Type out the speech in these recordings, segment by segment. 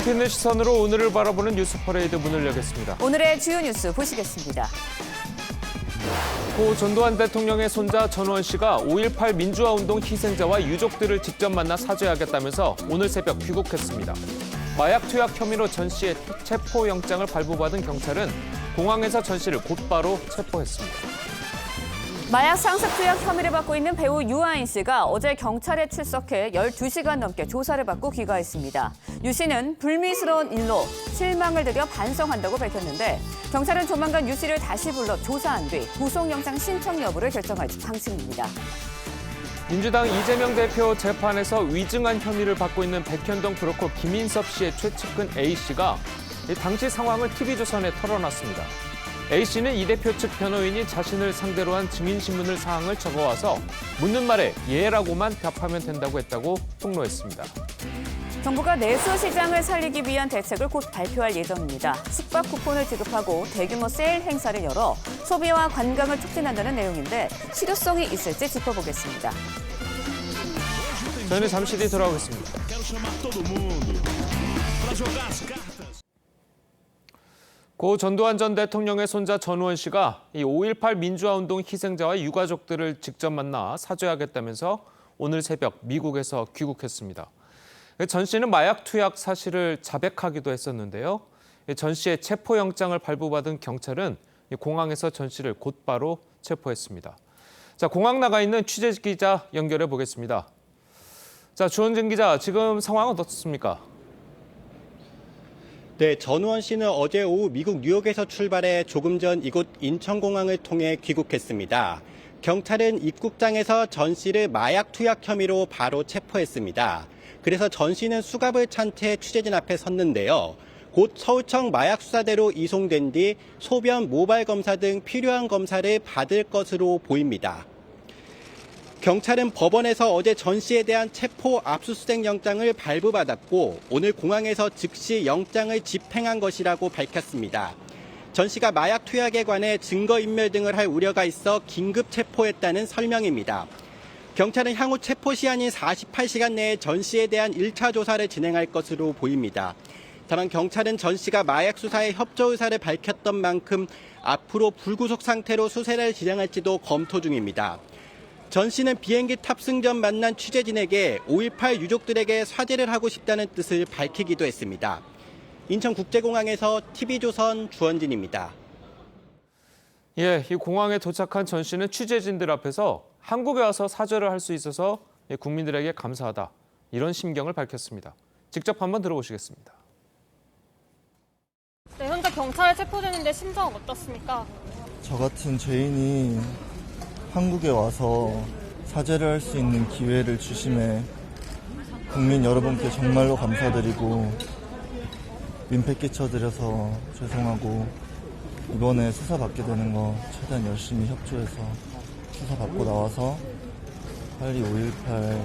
깊이 있는 시선으로 오늘을 바라보는 뉴스 퍼레이드 문을 열겠습니다. 오늘의 주요 뉴스 보시겠습니다. 고 전두환 대통령의 손자 전우원 씨가 5.18 민주화운동 희생자와 유족들을 직접 만나 사죄하겠다면서 오늘 새벽 귀국했습니다. 마약 투약 혐의로 전 씨의 체포영장을 발부받은 경찰은 공항에서 전 씨를 곧바로 체포했습니다. 마약 상습 투약 혐의를 받고 있는 배우 유아인 씨가 어제 경찰에 출석해 12시간 넘게 조사를 받고 귀가했습니다. 유 씨는 불미스러운 일로 실망을 드려 반성한다고 밝혔는데 경찰은 조만간 유 씨를 다시 불러 조사한 뒤 구속영장 신청 여부를 결정할 방침입니다. 민주당 이재명 대표 재판에서 위증한 혐의를 받고 있는 백현동 브로커 김인섭 씨의 최측근 A씨가 당시 상황을 TV조선에 털어놨습니다. A씨는 이 대표 측 변호인이 자신을 상대로 한 증인신문을 사항을 적어와서 묻는 말에 예라고만 답하면 된다고 했다고 폭로했습니다. 정부가 내수 시장을 살리기 위한 대책을 곧 발표할 예정입니다. 숙박 쿠폰을 지급하고 대규모 세일 행사를 열어 소비와 관광을 촉진한다는 내용인데 실효성이 있을지 짚어보겠습니다. 저희는 잠시 뒤 돌아오겠습니다. 고 전두환 전 대통령의 손자 전우원 씨가 이 5.18 민주화운동 희생자와 유가족들을 직접 만나 사죄하겠다면서 오늘 새벽 미국에서 귀국했습니다. 전 씨는 마약 투약 사실을 자백하기도 했었는데요. 전 씨의 체포영장을 발부받은 경찰은 공항에서 전 씨를 곧바로 체포했습니다. 자, 공항 나가 있는 취재 기자 연결해 보겠습니다. 자, 주원진 기자, 지금 상황은 어떻습니까? 네, 전우원 씨는 어제 오후 미국 뉴욕에서 출발해 조금 전 이곳 인천공항을 통해 귀국했습니다. 경찰은 입국장에서 전 씨를 마약 투약 혐의로 바로 체포했습니다. 그래서 전 씨는 수갑을 찬 채 취재진 앞에 섰는데요. 곧 서울청 마약수사대로 이송된 뒤 소변, 모발 검사 등 필요한 검사를 받을 것으로 보입니다. 경찰은 법원에서 어제 전 씨에 대한 체포 압수수색 영장을 발부받았고 오늘 공항에서 즉시 영장을 집행한 것이라고 밝혔습니다. 전 씨가 마약 투약에 관해 증거인멸 등을 할 우려가 있어 긴급 체포했다는 설명입니다. 경찰은 향후 체포 시한인 48시간 내에 전 씨에 대한 1차 조사를 진행할 것으로 보입니다. 다만 경찰은 전 씨가 마약 수사에 협조 의사를 밝혔던 만큼 앞으로 불구속 상태로 수사를 진행할지도 검토 중입니다. 전 씨는 비행기 탑승 전 만난 취재진에게 5.18 유족들에게 사죄를 하고 싶다는 뜻을 밝히기도 했습니다. 인천국제공항에서 TV조선 주원진입니다. 예, 이 공항에 도착한 전 씨는 취재진들 앞에서 한국에 와서 사죄를 할 수 있어서 국민들에게 감사하다, 이런 심경을 밝혔습니다. 직접 한번 들어보시겠습니다. 네, 현재 경찰에 체포되는데 심정은 어떻습니까? 저 같은 죄인이 한국에 와서 사죄를 할 수 있는 기회를 주심에 국민 여러분께 정말로 감사드리고 민폐 끼쳐드려서 죄송하고 이번에 수사받게 되는 거 최대한 열심히 협조해서 수사받고 나와서 빨리 5.18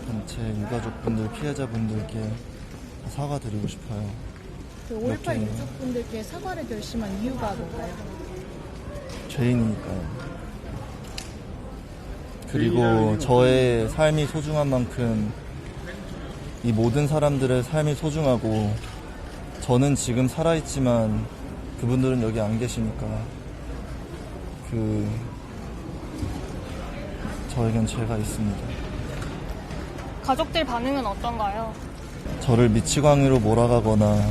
단체 유가족분들, 피해자분들께 사과드리고 싶어요. 5.18 유족분들께 사과를 결심한 이유가 뭔가요? 죄인이니까요. 그리고 저의 삶이 소중한 만큼 이 모든 사람들의 삶이 소중하고 저는 지금 살아있지만 그분들은 여기 안 계시니까 저에겐 죄가 있습니다. 가족들 반응은 어떤가요? 저를 미치광이로 몰아가거나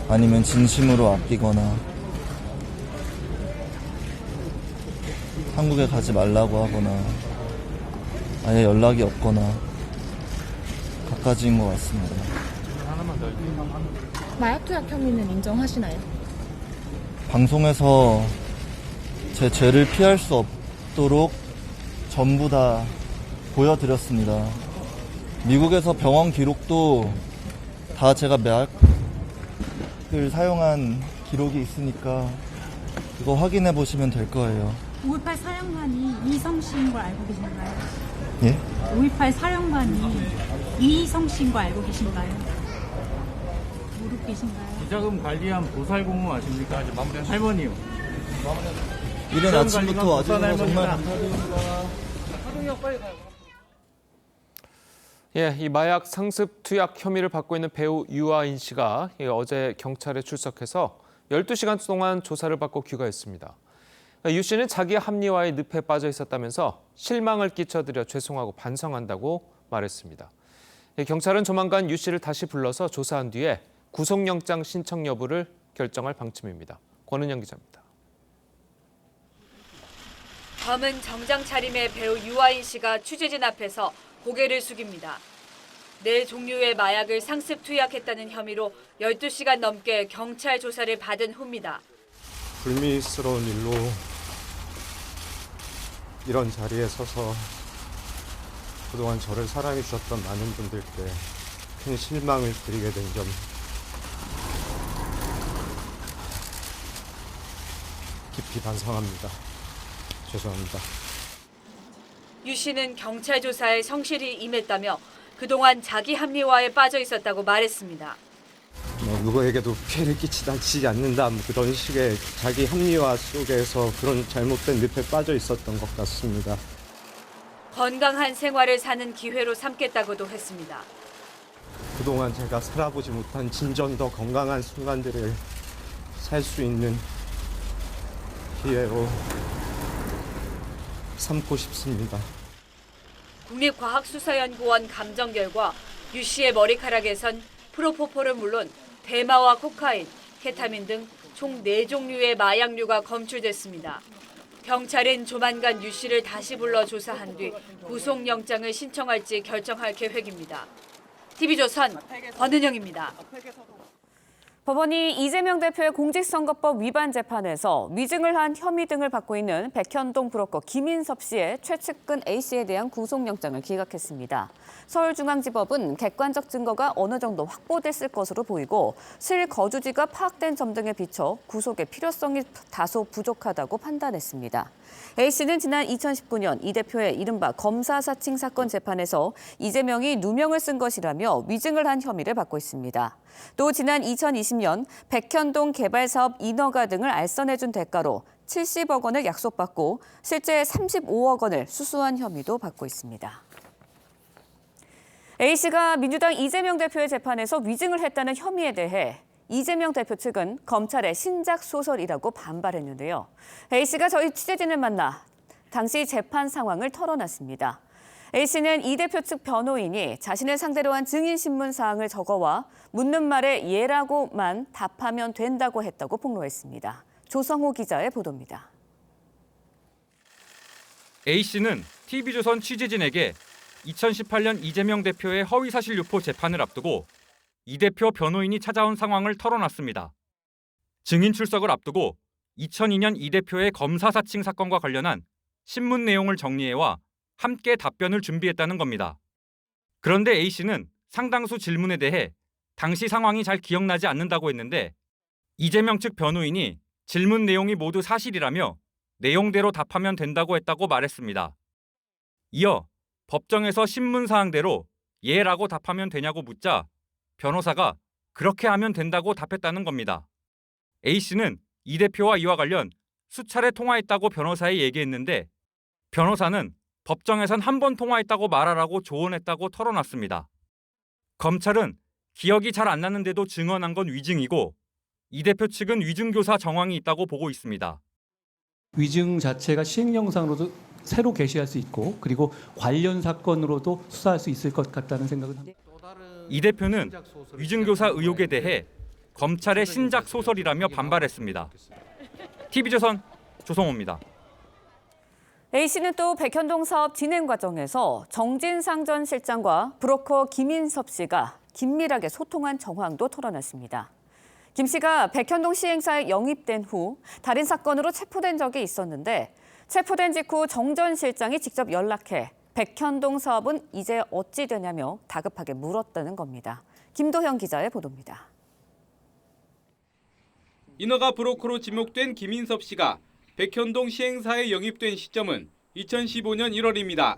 아니면 진심으로 아끼거나 한국에 가지 말라고 하거나 아예 연락이 없거나 갖가지인 것 같습니다. 마약 투약 혐의는 인정하시나요? 방송에서 제 죄를 피할 수 없도록 전부 다 보여드렸습니다. 미국에서 병원 기록도 다 제가 마약을 사용한 기록이 있으니까 그거 확인해 보시면 될 거예요. 5.18 사령관이 이성 씨인 걸 알고 계신가요? 예? 5.18 사령관이 이성 씨인 걸 알고 계신가요? 모르고 계신가요? 비자금 관리한 보살공무 아십니까? 할머니요. 이른 아침부터 와주셔서 정말 감사드립니다. 예, 이 마약 상습 투약 혐의를 받고 있는 배우 유아인 씨가 어제 경찰에 출석해서 12시간 동안 조사를 받고 귀가했습니다. 유 씨는 자기 합리화의 늪에 빠져 있었다면서 실망을 끼쳐드려 죄송하고 반성한다고 말했습니다. 경찰은 조만간 유 씨를 다시 불러서 조사한 뒤에 구속영장 신청 여부를 결정할 방침입니다. 권은영 기자입니다. 밤은 정장 차림의 배우 유아인 씨가 취재진 앞에서 고개를 숙입니다. 4종류의 마약을 상습 투약했다는 혐의로 12시간 넘게 경찰 조사를 받은 후입니다. 불미스러운 일로 이런 자리에 서서 그동안 저를 사랑해 주셨던 많은 분들께 큰 실망을 드리게 된 점 깊이 반성합니다. 죄송합니다. 유 씨는 경찰 조사에 성실히 임했다며 그동안 자기 합리화에 빠져 있었다고 말했습니다. 누구에게도 피해를 끼치지 않는다 그런 식의 자기 합리화 속에서 그런 잘못된 늪에 빠져 있었던 것 같습니다. 건강한 생활을 사는 기회로 삼겠다고도 했습니다. 그동안 제가 살아보지 못한 진정 더 건강한 순간들을 살 수 있는 기회로 삼고 싶습니다. 국립과학수사연구원 감정 결과 유 씨의 머리카락에선 프로포폴은 물론 대마와 코카인, 케타민 등 총 4종류의 마약류가 검출됐습니다. 경찰은 조만간 유 씨를 다시 불러 조사한 뒤 구속영장을 신청할지 결정할 계획입니다. TV조선 권은영입니다. 법원이 이재명 대표의 공직선거법 위반 재판에서 위증을 한 혐의 등을 받고 있는 백현동 브로커 김인섭 씨의 최측근 A씨에 대한 구속영장을 기각했습니다. 서울중앙지법은 객관적 증거가 어느 정도 확보됐을 것으로 보이고 실거주지가 파악된 점 등에 비춰 구속의 필요성이 다소 부족하다고 판단했습니다. A씨는 지난 2019년 이 대표의 이른바 검사 사칭 사건 재판에서 이재명이 누명을 쓴 것이라며 위증을 한 혐의를 받고 있습니다. 또 지난 2020년 백현동 개발사업 인허가 등을 알선해준 대가로 70억 원을 약속받고 실제 35억 원을 수수한 혐의도 받고 있습니다. A씨가 민주당 이재명 대표의 재판에서 위증을 했다는 혐의에 대해 이재명 대표 측은 검찰의 신작 소설이라고 반발했는데요. A씨가 저희 취재진을 만나 당시 재판 상황을 털어놨습니다. A씨는 이 대표 측 변호인이 자신을 상대로 한 증인신문 사항을 적어와 묻는 말에 예라고만 답하면 된다고 했다고 폭로했습니다. 조성호 기자의 보도입니다. A씨는 TV조선 취재진에게 2018년 이재명 대표의 허위사실 유포 재판을 앞두고 이 대표 변호인이 찾아온 상황을 털어놨습니다. 증인 출석을 앞두고 2002년 이 대표의 검사 사칭 사건과 관련한 신문 내용을 정리해와 함께 답변을 준비했다는 겁니다. 그런데 A씨는 상당수 질문에 대해 당시 상황이 잘 기억나지 않는다고 했는데 이재명 측 변호인이 질문 내용이 모두 사실이라며 내용대로 답하면 된다고 했다고 말했습니다. 이어 법정에서 신문 사항대로 예라고 답하면 되냐고 묻자 변호사가 그렇게 하면 된다고 답했다는 겁니다. A씨는 이 대표와 이와 관련 수차례 통화했다고 변호사에 얘기했는데 변호사는 법정에선 한 번 통화했다고 말하라고 조언했다고 털어놨습니다. 검찰은 기억이 잘 안 나는데도 증언한 건 위증이고 이 대표 측은 위증교사 정황이 있다고 보고 있습니다. 위증 자체가 시행령상으로도 새로 게시할 수 있고 그리고 관련 사건으로도 수사할 수 있을 것 같다는 생각은 합니다. 이 대표는 위증교사 의혹에 대해 검찰의 신작 소설이라며 반발했습니다. TV조선 조성호입니다. A씨는 또 백현동 사업 진행 과정에서 정진상 전 실장과 브로커 김인섭 씨가 긴밀하게 소통한 정황도 털어놨습니다. 김 씨가 백현동 시행사에 영입된 후 다른 사건으로 체포된 적이 있었는데 체포된 직후 정 전 실장이 직접 연락해 백현동 사업은 이제 어찌 되냐며 다급하게 물었다는 겁니다. 김도현 기자의 보도입니다. 인허가 브로커로 지목된 김인섭 씨가 백현동 시행사에 영입된 시점은 2015년 1월입니다.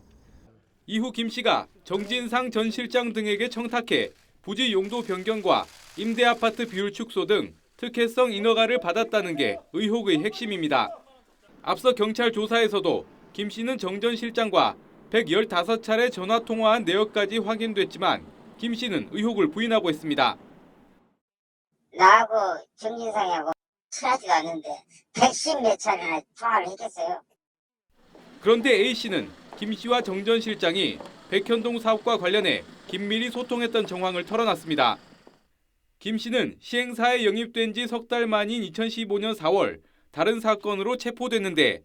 이후 김 씨가 정진상 전 실장 등에게 청탁해 부지 용도 변경과 임대 아파트 비율 축소 등 특혜성 인허가를 받았다는 게 의혹의 핵심입니다. 앞서 경찰 조사에서도 김 씨는 정 전 실장과 115차례 전화 통화한 내역까지 확인됐지만 김 씨는 의혹을 부인하고 있습니다. 나하고 정진상하고 친하지도 않는데 110몇 차례나 통화를 했겠어요. 그런데 A 씨는 김 씨와 정 전 실장이 백현동 사업과 관련해 긴밀히 소통했던 정황을 털어놨습니다. 김 씨는 시행사에 영입된 지 석 달 만인 2015년 4월 다른 사건으로 체포됐는데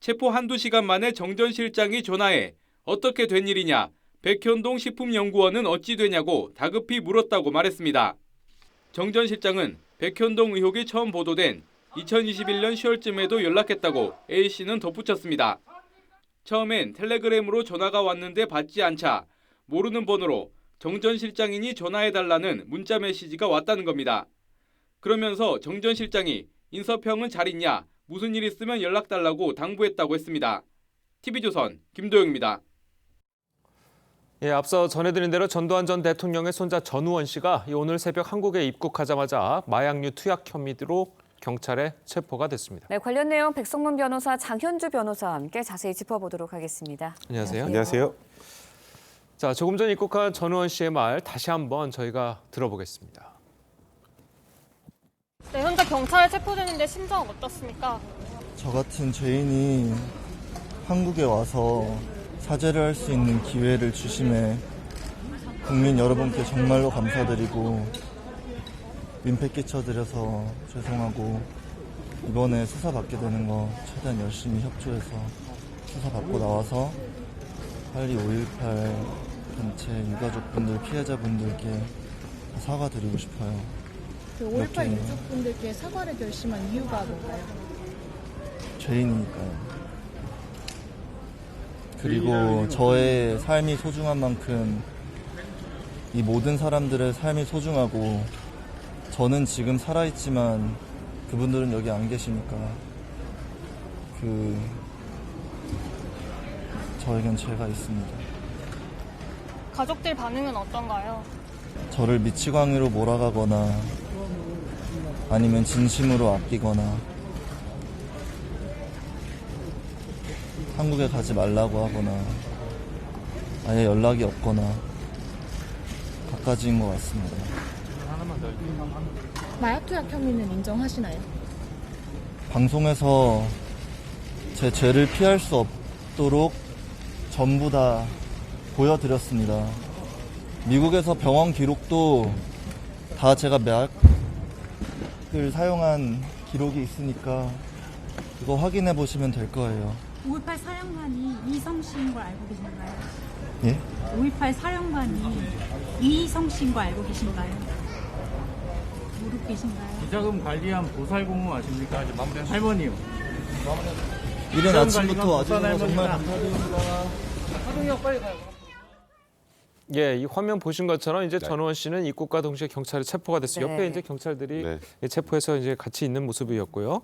체포 한두 시간 만에 정 전 실장이 전화해 어떻게 된 일이냐, 백현동 식품연구원은 어찌 되냐고 다급히 물었다고 말했습니다. 정 전 실장은 백현동 의혹이 처음 보도된 2021년 10월쯤에도 연락했다고 A씨는 덧붙였습니다. 처음엔 텔레그램으로 전화가 왔는데 받지 않자 모르는 번호로 정 전 실장이니 전화해달라는 문자 메시지가 왔다는 겁니다. 그러면서 정 전 실장이 인섭형은 잘 있냐, 무슨 일 있으면 연락달라고 당부했다고 했습니다. TV조선 김도영입니다. 예, 앞서 전해드린 대로 전두환 전 대통령의 손자 전우원 씨가 오늘 새벽 한국에 입국하자마자 마약류 투약 혐의로 경찰에 체포가 됐습니다. 네, 관련 내용 백성문 변호사, 장현주 변호사와 함께 자세히 짚어보도록 하겠습니다. 안녕하세요. 안녕하세요. 자, 조금 전 입국한 전우원 씨의 말 다시 한번 저희가 들어보겠습니다. 네, 현재 경찰에 체포되는데 심정은 어떻습니까? 저 같은 죄인이 한국에 와서 사죄를 할 수 있는 기회를 주심에 국민 여러분께 정말로 감사드리고 민폐 끼쳐드려서 죄송하고 이번에 수사받게 되는 거 최대한 열심히 협조해서 수사받고 나와서 빨리 5.18 단체 유가족분들, 피해자분들께 사과드리고 싶어요. 그 5.18 유족분들께 사과를 결심한 이유가 뭔가요? 죄인이니까요. 그리고 저의 삶이 소중한 만큼 이 모든 사람들의 삶이 소중하고 저는 지금 살아있지만 그분들은 여기 안 계시니까 저에겐 죄가 있습니다. 가족들 반응은 어떤가요? 저를 미치광이로 몰아가거나 아니면 진심으로 아끼거나 한국에 가지 말라고 하거나 아예 연락이 없거나 갖가지인 것 같습니다. 마약 투약 혐의는 인정하시나요? 방송에서 제 죄를 피할 수 없도록 전부 다 보여드렸습니다. 미국에서 병원 기록도 다 제가 마약을 사용한 기록이 있으니까 그거 확인해 보시면 될 거예요. 5.18 사령관이 이성 씨인 걸 알고 계신가요? 예? 5.18 사령관이 이성 씨인 거 알고 계신가요? 모르고 계신가요? 비자금 관리한 보살공무 아십니까? 이제 마무리 할머니요. 이른 아침부터 와주셔서 정말 감사드립니다. 하동이형 빨리 가요. 예, 이 화면 보신 것처럼 이제 전우원 씨는 입국과 동시에 경찰에 체포가 됐어요. 네. 옆에 이제 경찰들이 체포해서 이제 같이 있는 모습이었고요.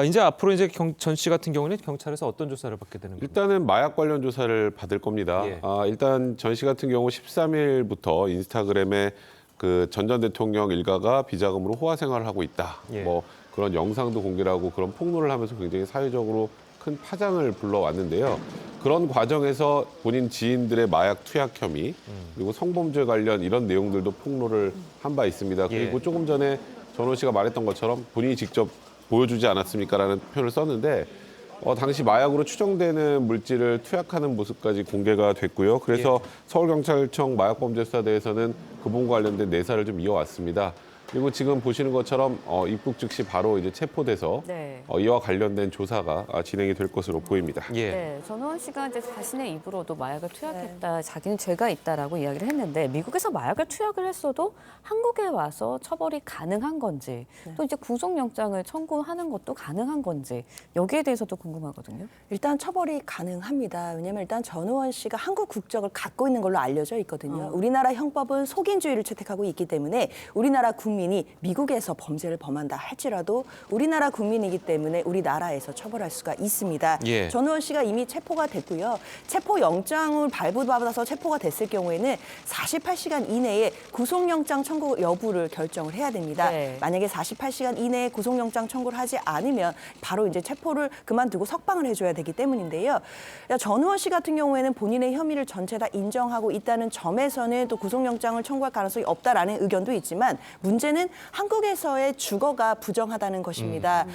이제 앞으로 이제 전 씨 같은 경우는 경찰에서 어떤 조사를 받게 되는 건가요? 일단은 마약 관련 조사를 받을 겁니다. 예. 일단 전 씨 같은 경우 13일부터 인스타그램에 그 전 대통령 일가가 비자금으로 호화 생활을 하고 있다. 예. 뭐 그런 영상도 공개를 하고 그런 폭로를 하면서 굉장히 사회적으로 큰 파장을 불러왔는데요. 그런 과정에서 본인 지인들의 마약 투약 혐의 그리고 성범죄 관련 이런 내용들도 폭로를 한 바 있습니다. 그리고 조금 전에 전호 씨가 말했던 것처럼 본인이 직접 보여주지 않았습니까라는 표현을 썼는데 당시 마약으로 추정되는 물질을 투약하는 모습까지 공개가 됐고요. 그래서 서울경찰청 마약범죄수사대에서는 그분과 관련된 내사를 좀 이어왔습니다. 그리고 지금 보시는 것처럼 입국 즉시 바로 이제 체포돼서 이와 관련된 조사가 진행이 될 것으로 보입니다. 네, 전우원 씨가 이제 자신의 입으로도 마약을 투약했다, 자기는 죄가 있다라고 이야기를 했는데 미국에서 마약을 투약을 했어도 한국에 와서 처벌이 가능한 건지 또 이제 구속영장을 청구하는 것도 가능한 건지 여기에 대해서도 궁금하거든요. 일단 처벌이 가능합니다. 왜냐하면 일단 전우원 씨가 한국 국적을 갖고 있는 걸로 알려져 있거든요. 우리나라 형법은 속인주의를 채택하고 있기 때문에 우리나라 국민 국민이 미국에서 범죄를 범한다 할지라도 우리나라 국민이기 때문에 우리나라에서 처벌할 수가 있습니다. 예. 전우원 씨가 이미 체포가 됐고요. 체포 영장을 발부받아서 체포가 됐을 경우에는 48시간 이내에 구속영장 청구 여부를 결정을 해야 됩니다. 네. 만약에 48시간 이내에 구속영장 청구를 하지 않으면 바로 이제 체포를 그만두고 석방을 해줘야 되기 때문인데요. 전우원 씨 같은 경우에는 본인의 혐의를 전체 다 인정하고 있다는 점에서는 또 구속영장을 청구할 가능성이 없다라는 의견도 있지만 문제는 한국에서의 주거가 부정하다는 것입니다.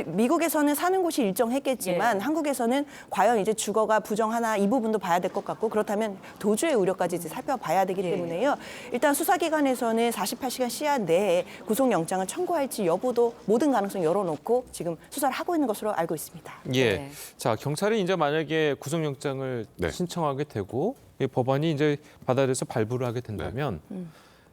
미국에서는 사는 곳이 일정했겠지만 한국에서는 과연 이제 주거가 부정하나 이 부분도 봐야 될 것 같고 그렇다면 도주의 우려까지 이제 살펴봐야 되기 때문에요. 일단 수사기관에서는 48시간 시한 내에 구속영장을 청구할지 여부도 모든 가능성 열어놓고 지금 수사를 하고 있는 것으로 알고 있습니다. 예. 자, 경찰이 이제 만약에 구속영장을 신청하게 되고 이 법원이 이제 받아들여서 발부를 하게 된다면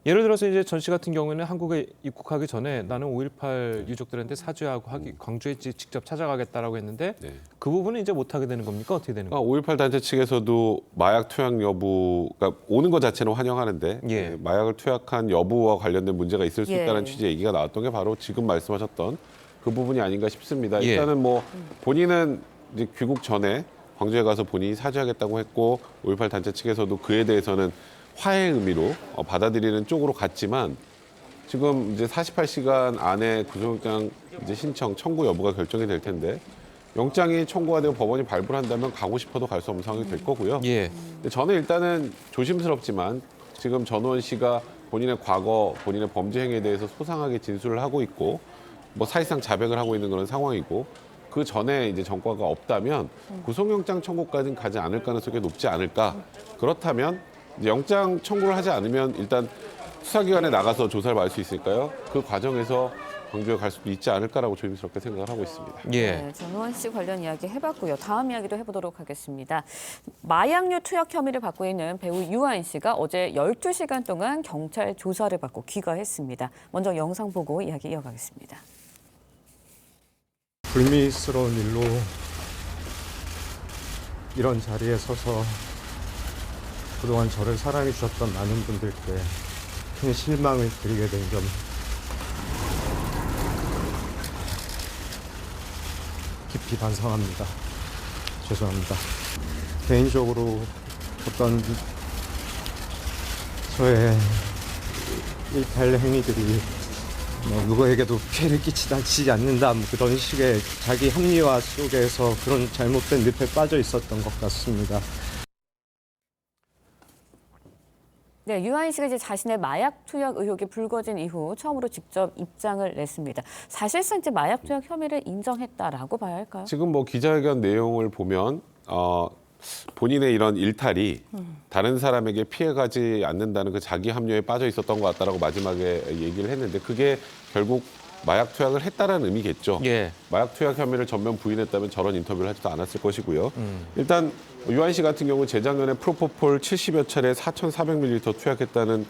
예를 들어서 이제 전 씨 같은 경우에는 한국에 입국하기 전에 나는 5.18 유족들한테 사죄하고 광주에 직접 찾아가겠다라고 했는데 그 부분은 이제 못 하게 되는 겁니까? 어떻게 되는 겁니까? 5.18 단체 측에서도 마약 투약 여부가 오는 것 자체는 환영하는데 마약을 투약한 여부와 관련된 문제가 있을 수 있다는 취지의 얘기가 나왔던 게 바로 지금 말씀하셨던 그 부분이 아닌가 싶습니다. 일단은 뭐 본인은 이제 귀국 전에 광주에 가서 본인이 사죄하겠다고 했고 5.18 단체 측에서도 그에 대해서는 화해의 의미로 받아들이는 쪽으로 갔지만 지금 이제 48시간 안에 구속영장 이제 신청 청구 여부가 결정이 될 텐데 영장이 청구가 되고 법원이 발부를 한다면 가고 싶어도 갈 수 없는 상황이 될 거고요. 근데 저는 일단은 조심스럽지만 지금 전우원 씨가 본인의 과거, 본인의 범죄 행위에 대해서 소상하게 진술을 하고 있고 뭐 사실상 자백을 하고 있는 그런 상황이고 그 전에 이제 전과가 없다면 구속영장 청구까지는 가지 않을 가능성이 높지 않을까. 그렇다면 이제 영장 청구를 하지 않으면 일단 수사기관에 나가서 조사를 받을 수 있으니까요. 그 과정에서 광주에 갈 수도 있지 않을까라고 조심스럽게 생각을 하고 있습니다. 네, 전우원 씨 관련 이야기 해봤고요. 다음 이야기도 해보도록 하겠습니다. 마약류 투약 혐의를 받고 있는 배우 유아인 씨가 어제 12시간 동안 경찰 조사를 받고 귀가했습니다. 먼저 영상 보고 이야기 이어가겠습니다. 불미스러운 일로 이런 자리에 서서 그동안 저를 사랑해 주셨던 많은 분들께 큰 실망을 드리게 된 점 깊이 반성합니다. 죄송합니다. 개인적으로 어떤 저의 일탈 행위들이 누구에게도 피해를 끼치지 않는다 그런 식의 자기 합리화 속에서 그런 잘못된 늪에 빠져 있었던 것 같습니다. 네, 유아인 씨가 이제 자신의 마약 투약 의혹이 불거진 이후 처음으로 직접 입장을 냈습니다. 사실상 이제 마약 투약 혐의를 인정했다라고 봐야 할까요? 지금 뭐 기자회견 내용을 보면 본인의 이런 일탈이 다른 사람에게 피해가지 않는다는 그 자기 합리화에 빠져 있었던 것 같다라고 마지막에 얘기를 했는데 그게 결국 마약 투약을 했다라는 의미겠죠. 마약 투약 혐의를 전면 부인했다면 저런 인터뷰를 하지도 않았을 것이고요. 일단 유한 씨 같은 경우 재작년에 프로포폴 70여 차례 4,400ml 투약했다는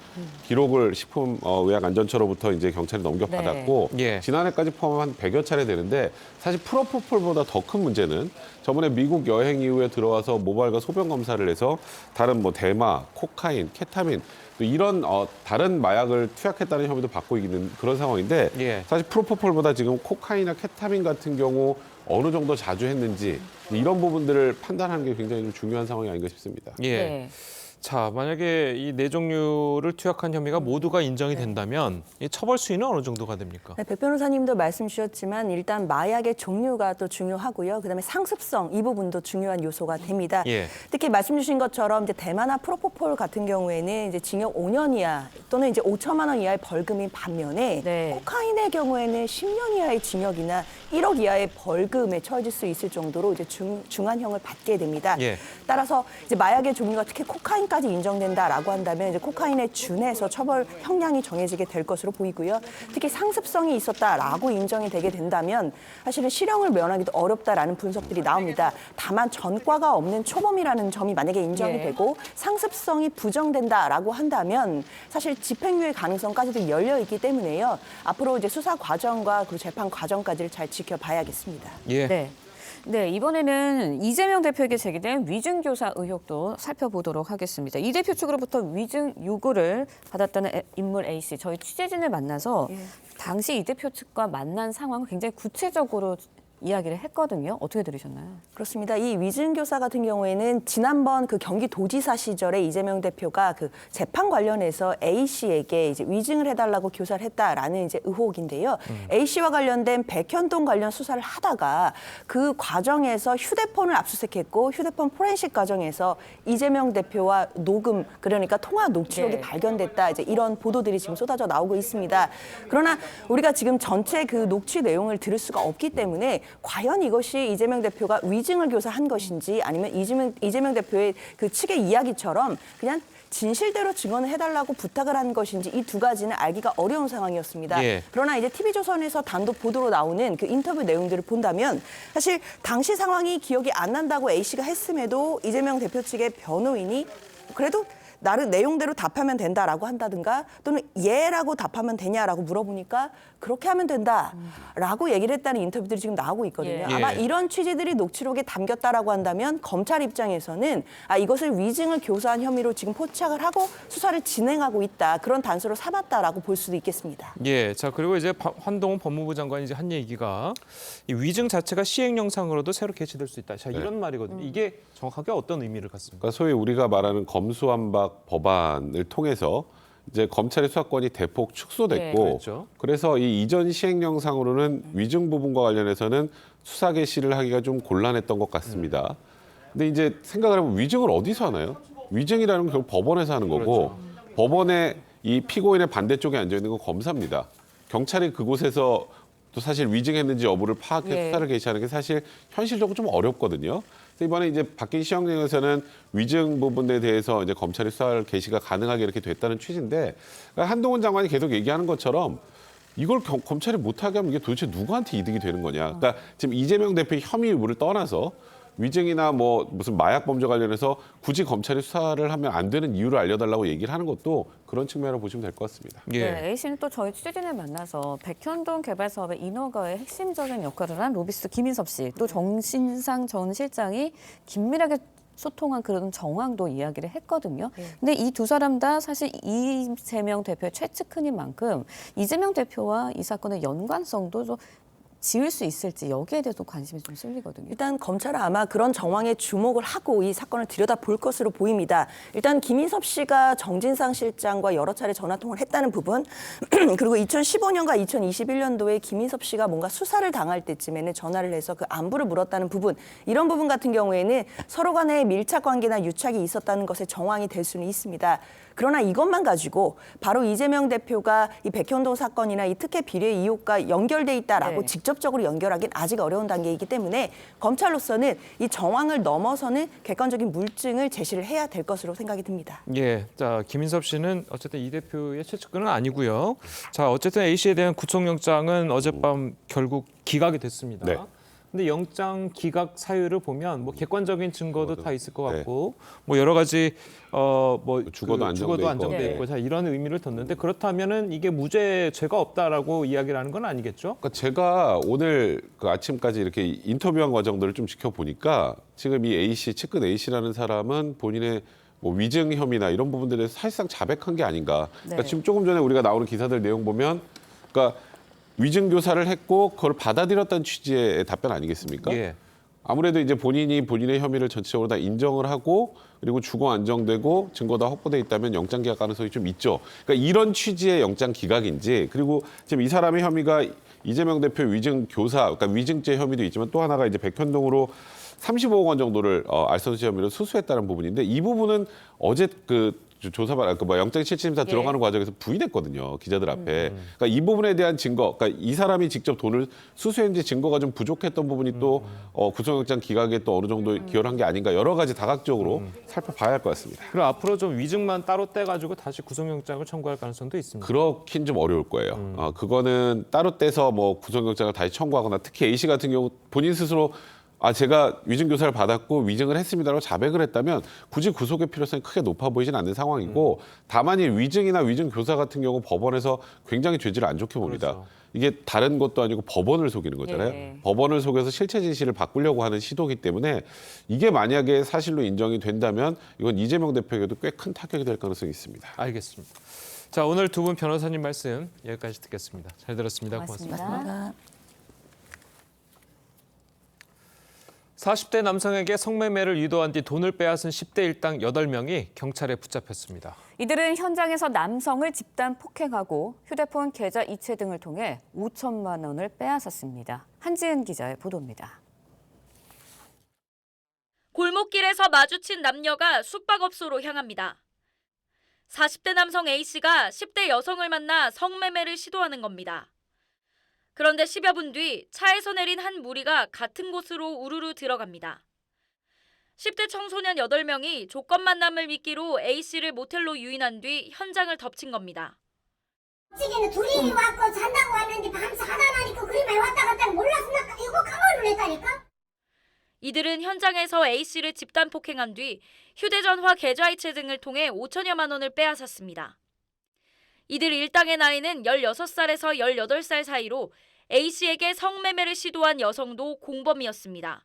기록을 식품의약안전처로부터 이제 경찰에 넘겨받았고 지난해까지 포함한 100여 차례 되는데 사실 프로포폴보다 더 큰 문제는 저번에 미국 여행 이후에 들어와서 모발과 소변 검사를 해서 다른 뭐 대마, 코카인, 케타민 또 이런 다른 마약을 투약했다는 혐의도 받고 있는 그런 상황인데 사실 프로포폴보다 지금 코카인이나 케타민 같은 경우 어느 정도 자주 했는지 이런 부분들을 판단하는 게 굉장히 좀 중요한 상황이 아닌가 싶습니다. 자, 만약에 이 네 종류를 투약한 혐의가 모두가 인정이 된다면 이 처벌 수위는 어느 정도가 됩니까? 네, 백 변호사님도 말씀 주셨지만 일단 마약의 종류가 또 중요하고요. 그다음에 상습성 이 부분도 중요한 요소가 됩니다. 특히 말씀 주신 것처럼 이제 대마나 프로포폴 같은 경우에는 이제 징역 5년 이하 또는 이제 5천만 원 이하의 벌금인 반면에 코카인의 경우에는 10년 이하의 징역이나 1억 이하의 벌금에 처해질 수 있을 정도로 이제 중한형을 받게 됩니다. 따라서 이제 마약의 종류가 특히 코카인까지 인정된다라고 한다면 이제 코카인에 준해서 처벌 형량이 정해지게 될 것으로 보이고요. 특히 상습성이 있었다라고 인정이 되게 된다면 사실은 실형을 면하기도 어렵다라는 분석들이 나옵니다. 다만 전과가 없는 초범이라는 점이 만약에 인정이 되고 상습성이 부정된다라고 한다면 사실 집행유예 가능성까지도 열려 있기 때문에요. 앞으로 이제 수사 과정과 그리고 재판 과정까지를 잘 지켜봐야겠습니다. 네. 네, 이번에는 이재명 대표에게 제기된 위증교사 의혹도 살펴보도록 하겠습니다. 이 대표 측으로부터 위증 요구를 받았다는 인물 A씨, 저희 취재진을 만나서 당시 이 대표 측과 만난 상황을 굉장히 구체적으로 이야기를 했거든요. 어떻게 들으셨나요? 그렇습니다. 이 위증교사 같은 경우에는 지난번 그 경기도지사 시절에 이재명 대표가 그 재판 관련해서 A 씨에게 이제 위증을 해달라고 교사를 했다라는 이제 의혹인데요. A 씨와 관련된 백현동 관련 수사를 하다가 그 과정에서 휴대폰을 압수수색했고 휴대폰 포렌식 과정에서 이재명 대표와 녹음 그러니까 통화 녹취록이 발견됐다. 이제 이런 보도들이 지금 쏟아져 나오고 있습니다. 그러나 우리가 지금 전체 그 녹취 내용을 들을 수가 없기 때문에 과연 이것이 이재명 대표가 위증을 교사한 것인지 아니면 이재명 대표의 그 측의 이야기처럼 그냥 진실대로 증언을 해달라고 부탁을 한 것인지 이 두 가지는 알기가 어려운 상황이었습니다. 그러나 이제 TV조선에서 단독 보도로 나오는 그 인터뷰 내용들을 본다면 사실 당시 상황이 기억이 안 난다고 A씨가 했음에도 이재명 대표 측의 변호인이 그래도 나를 내용대로 답하면 된다라고 한다든가 또는 예라고 답하면 되냐라고 물어보니까 그렇게 하면 된다라고 얘기를 했다는 인터뷰들이 지금 나오고 있거든요. 아마 이런 취지들이 녹취록에 담겼다라고 한다면 검찰 입장에서는 이것을 위증을 교사한 혐의로 지금 포착을 하고 수사를 진행하고 있다. 그런 단서로 삼았다라고 볼 수도 있겠습니다. 예, 자 그리고 이제 한동훈 법무부 장관이 이제 한 얘기가 이 위증 자체가 시행 영상으로도 새로 게시될 수 있다. 자 이런 말이거든요. 이게 정확하게 어떤 의미를 갖습니까? 그러니까 소위 우리가 말하는 검수완박 법안을 통해서 이제 검찰의 수사권이 대폭 축소됐고 그래서 이 이전 시행 영상으로는 위증 부분과 관련해서는 수사 개시를 하기가 좀 곤란했던 것 같습니다. 근데 이제 생각을 해보면 위증을 어디서 하나요? 위증이라는 건 결국 법원에서 하는 거고 법원에 이 피고인의 반대쪽에 앉아 있는 건 검사입니다. 경찰이 그곳에서 또 사실 위증했는지 여부를 파악해 수사를 개시하는 게 사실 현실적으로 좀 어렵거든요. 이번에 이제 바뀐 시행령에서는 위증 부분에 대해서 이제 검찰이 수사를 개시가 가능하게 이렇게 됐다는 취지인데 그러니까 한동훈 장관이 계속 얘기하는 것처럼 이걸 검찰이 못하게 하면 이게 도대체 누구한테 이득이 되는 거냐. 그러니까 지금 이재명 대표의 혐의 여부를 떠나서 위증이나 뭐 무슨 마약 범죄 관련해서 굳이 검찰이 수사를 하면 안 되는 이유를 알려달라고 얘기를 하는 것도 그런 측면으로 보시면 될 것 같습니다. 네, A씨는 또 저희 취재진을 만나서 백현동 개발 사업의 인허가에 핵심적인 역할을 한 로비스트 김인섭 씨, 또 정신상 전 실장이 긴밀하게 소통한 그런 정황도 이야기를 했거든요. 근데 이 두 사람 다 사실 이재명 대표의 최측근인 만큼 이재명 대표와 이 사건의 연관성도 좀 지을 수 있을지 여기에 대해서 관심이 좀 쏠리거든요. 일단 검찰은 아마 그런 정황에 주목을 하고 이 사건을 들여다볼 것으로 보입니다. 일단 김인섭 씨가 정진상 실장과 여러 차례 전화통화를 했다는 부분 그리고 2015년과 2021년도에 김인섭 씨가 뭔가 수사를 당할 때쯤에는 전화를 해서 그 안부를 물었다는 부분 이런 부분 같은 경우에는 서로 간의 밀착 관계나 유착이 있었다는 것의 정황이 될 수는 있습니다. 그러나 이것만 가지고 바로 이재명 대표가 이 백현동 사건이나 이 특혜 비리 의혹과 연결돼 있다라고 직접적으로 연결하기는 아직 어려운 단계이기 때문에 검찰로서는 이 정황을 넘어서는 객관적인 물증을 제시를 해야 될 것으로 생각이 듭니다. 예, 자 김인섭 씨는 어쨌든 이 대표의 최측근은 아니고요. 자 어쨌든 A 씨에 대한 구속영장은 어젯밤 결국 기각이 됐습니다. 근데 영장 기각 사유를 보면 뭐 객관적인 증거도 다 있을 것 같고 뭐 여러 가지 뭐 주거도 안정돼 있고 자 이런 의미를 뒀는데 그렇다면은 이게 무죄 죄가 없다라고 이야기를 하는 건 아니겠죠? 그러니까 제가 오늘 그 아침까지 이렇게 인터뷰한 과정들을 좀 지켜보니까 지금 이 A 씨 측근 A 씨라는 사람은 본인의 뭐 위증 혐의나 이런 부분들에 대해서 사실상 자백한 게 아닌가. 그러니까 지금 조금 전에 우리가 나오는 기사들 내용 보면 그러니까 위증 교사를 했고 그걸 받아들였다는 취지의 답변 아니겠습니까? 아무래도 이제 본인이 본인의 혐의를 전체적으로 다 인정을 하고 그리고 주거 안정되고 증거 다 확보돼 있다면 영장 기각 가능성이 좀 있죠. 그러니까 이런 취지의 영장 기각인지 그리고 지금 이 사람의 혐의가 이재명 대표 위증 교사, 그러니까 위증죄 혐의도 있지만 또 하나가 이제 백현동으로 35억 원 정도를 알선수 혐의로 수수했다는 부분인데 이 부분은 어제 그 조사받 영장 실질심사 들어가는 과정에서 부인했거든요. 기자들 앞에. 그러니까 이 부분에 대한 증거, 그러니까 이 사람이 직접 돈을 수수했는지 증거가 좀 부족했던 부분이 또 구속영장 기각에 또 어느 정도 기여를 한 게 아닌가 여러 가지 다각적으로 살펴봐야 할 것 같습니다. 그럼 앞으로 좀 위증만 따로 떼가지고 다시 구속영장을 청구할 가능성도 있습니다. 그렇긴 좀 어려울 거예요. 그거는 따로 떼서 뭐 구속영장을 다시 청구하거나 특히 A 씨 같은 경우 본인 스스로 제가 위증교사를 받았고 위증을 했습니다라고 자백을 했다면 굳이 구속의 필요성이 크게 높아 보이진 않는 상황이고 다만 이 위증이나 위증교사 같은 경우 법원에서 굉장히 죄질을 안 좋게 봅니다. 그렇죠. 이게 다른 것도 아니고 법원을 속이는 거잖아요. 예. 법원을 속여서 실체 진실을 바꾸려고 하는 시도이기 때문에 이게 만약에 사실로 인정이 된다면 이건 이재명 대표에게도 꽤 큰 타격이 될 가능성이 있습니다. 알겠습니다. 자, 오늘 두 분 변호사님 말씀 여기까지 듣겠습니다. 잘 들었습니다. 고맙습니다. 40대 남성에게 성매매를 유도한 뒤 돈을 빼앗은 10대 일당 8명이 경찰에 붙잡혔습니다. 이들은 현장에서 남성을 집단 폭행하고 휴대폰 계좌 이체 등을 통해 5천만 원을 빼앗았습니다. 한지은 기자의 보도입니다. 골목길에서 마주친 남녀가 숙박업소로 향합니다. 40대 남성 A씨가 10대 여성을 만나 성매매를 시도하는 겁니다. 그런데 10여 분 뒤 차에서 내린 한 무리가 같은 곳으로 우르르 들어갑니다. 10대 청소년 8명이 조건 만남을 미끼로 A씨를 모텔로 유인한 뒤 현장을 덮친 겁니다. 지금 둘이 왔고 잔다고 왔는데 밤새 하나나니까 그림에 왔다 갔다 몰랐으니까 이거 가만히 놀랬다니까. 이들은 현장에서 A씨를 집단 폭행한 뒤 휴대전화 계좌이체 등을 통해 5천여만 원을 빼앗았습니다. 이들 일당의 나이는 16살에서 18살 사이로 A씨에게 성매매를 시도한 여성도 공범이었습니다.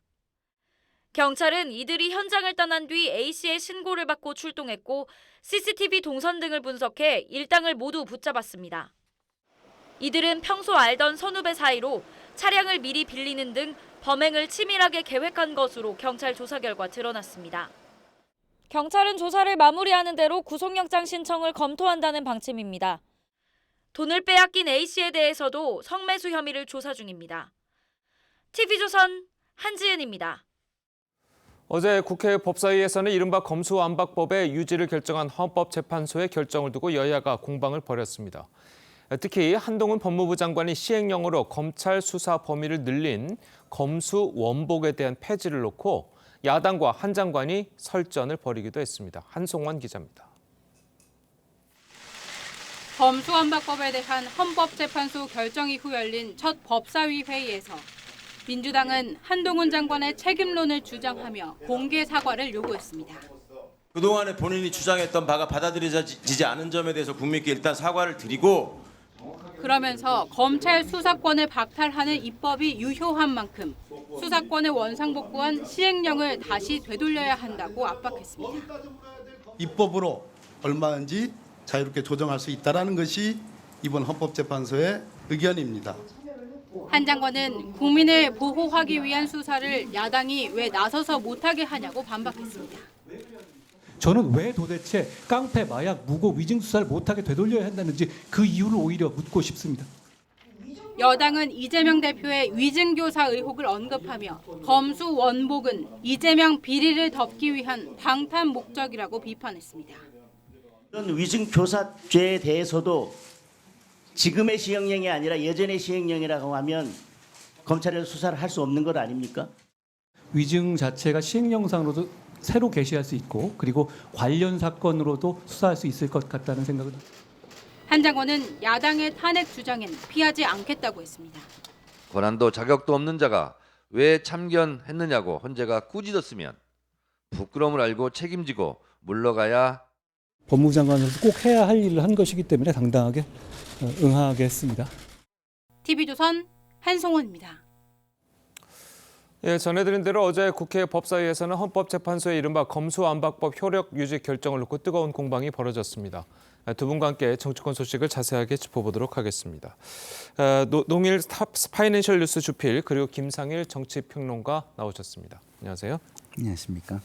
경찰은 이들이 현장을 떠난 뒤 A씨의 신고를 받고 출동했고 CCTV 동선 등을 분석해 일당을 모두 붙잡았습니다. 이들은 평소 알던 선후배 사이로 차량을 미리 빌리는 등 범행을 치밀하게 계획한 것으로 경찰 조사 결과 드러났습니다. 경찰은 조사를 마무리하는 대로 구속영장 신청을 검토한다는 방침입니다. 돈을 빼앗긴 A씨에 대해서도 성매수 혐의를 조사 중입니다. TV조선 한지은입니다. 어제 국회 법사위에서는 이른바 검수완박법의 유지를 결정한 헌법재판소의 결정을 두고 여야가 공방을 벌였습니다. 특히 한동훈 법무부 장관이 시행령으로 검찰 수사 범위를 늘린 검수원복에 대한 폐지를 놓고 야당과 한 장관이 설전을 벌이기도 했습니다. 한송환 기자입니다. 검수완박법에 대한 헌법재판소 결정 이후 열린 첫 법사위 회의에서 민주당은 한동훈 장관의 책임론을 주장하며 공개 사과를 요구했습니다. 그동안에 본인이 주장했던 바가 받아들여지지 않은 점에 대해서 국민께 일단 사과를 드리고 그러면서 검찰 수사권을 박탈하는 입법이 유효한 만큼 수사권을 원상복구한 시행령을 다시 되돌려야 한다고 압박했습니다. 입법으로 얼마든지 자유롭게 조정할 수 있다는 것이 이번 헌법재판소의 의견입니다. 한 장관은 국민을 보호하기 위한 수사를 야당이 왜 나서서 못하게 하냐고 반박했습니다. 저는 왜 도대체 깡패, 마약, 무고, 위증 수사를 못하게 되돌려야 한다는지 그 이유를 오히려 묻고 싶습니다. 여당은 이재명 대표의 위증교사 의혹을 언급하며 검수 원복은 이재명 비리를 덮기 위한 방탄 목적이라고 비판했습니다. 이런 위증교사죄에 대해서도 지금의 시행령이 아니라 예전의 시행령이라고 하면 검찰에서 수사를 할 수 없는 것 아닙니까? 위증 자체가 시행령상으로도 새로 게시할 수 있고 그리고 관련 사건으로도 수사할 수 있을 것 같다는 생각은 한 장관은 야당의 탄핵 주장엔 피하지 않겠다고 했습니다. 권한도 자격도 없는 자가 왜 참견했느냐고 헌재가 꾸짖었으면 부끄러움을 알고 책임지고 물러가야 법무부 장관으로서 꼭 해야 할 일을 한 것이기 때문에 당당하게 응하겠습니다. TV조선 한송원입니다. 예, 전해드린 대로 어제 국회 법사위에서는 헌법재판소의 이른바 검수완박법 효력 유지 결정을 놓고 뜨거운 공방이 벌어졌습니다. 두 분과 함께 정치권 소식을 자세하게 짚어보도록 하겠습니다. 농일 파이낸셜 뉴스 주필 그리고 김상일 정치평론가 나오셨습니다. 안녕하세요. 안녕하십니까.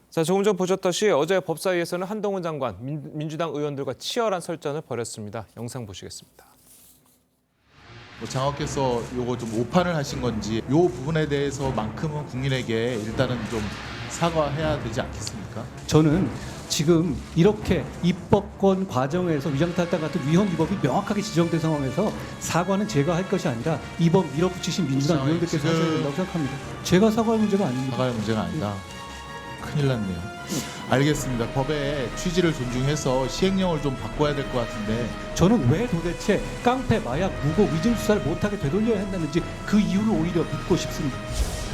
자, 조금 전 보셨듯이 어제 법사위에서는 한동훈 장관, 민주당 의원들과 치열한 설전을 벌였습니다. 영상 보시겠습니다. 장관께서 요거 좀 오판을 하신 건지 요 부분에 대해서만큼은 국민에게 일단은 좀 사과해야 되지 않겠습니까? 저는 지금 이렇게 입법권 과정에서 위장탈당 같은 위헌 위법이 명확하게 지정된 상황에서 사과는 제가 할 것이 아니라 이번 밀어붙이신 민주당 의원들께서 하셔야 된다고 생각합니다. 제가 사과할 문제가 아닙니다. 사과할 문제가 아니다. 큰일 났네요. 알겠습니다. 법의 취지를 존중해서 시행령을 좀 바꿔야 될 것 같은데 저는 왜 도대체 깡패, 마약, 무고, 위증 수사를 못하게 되돌려야 한다는지 그 이유를 오히려 묻고 싶습니다.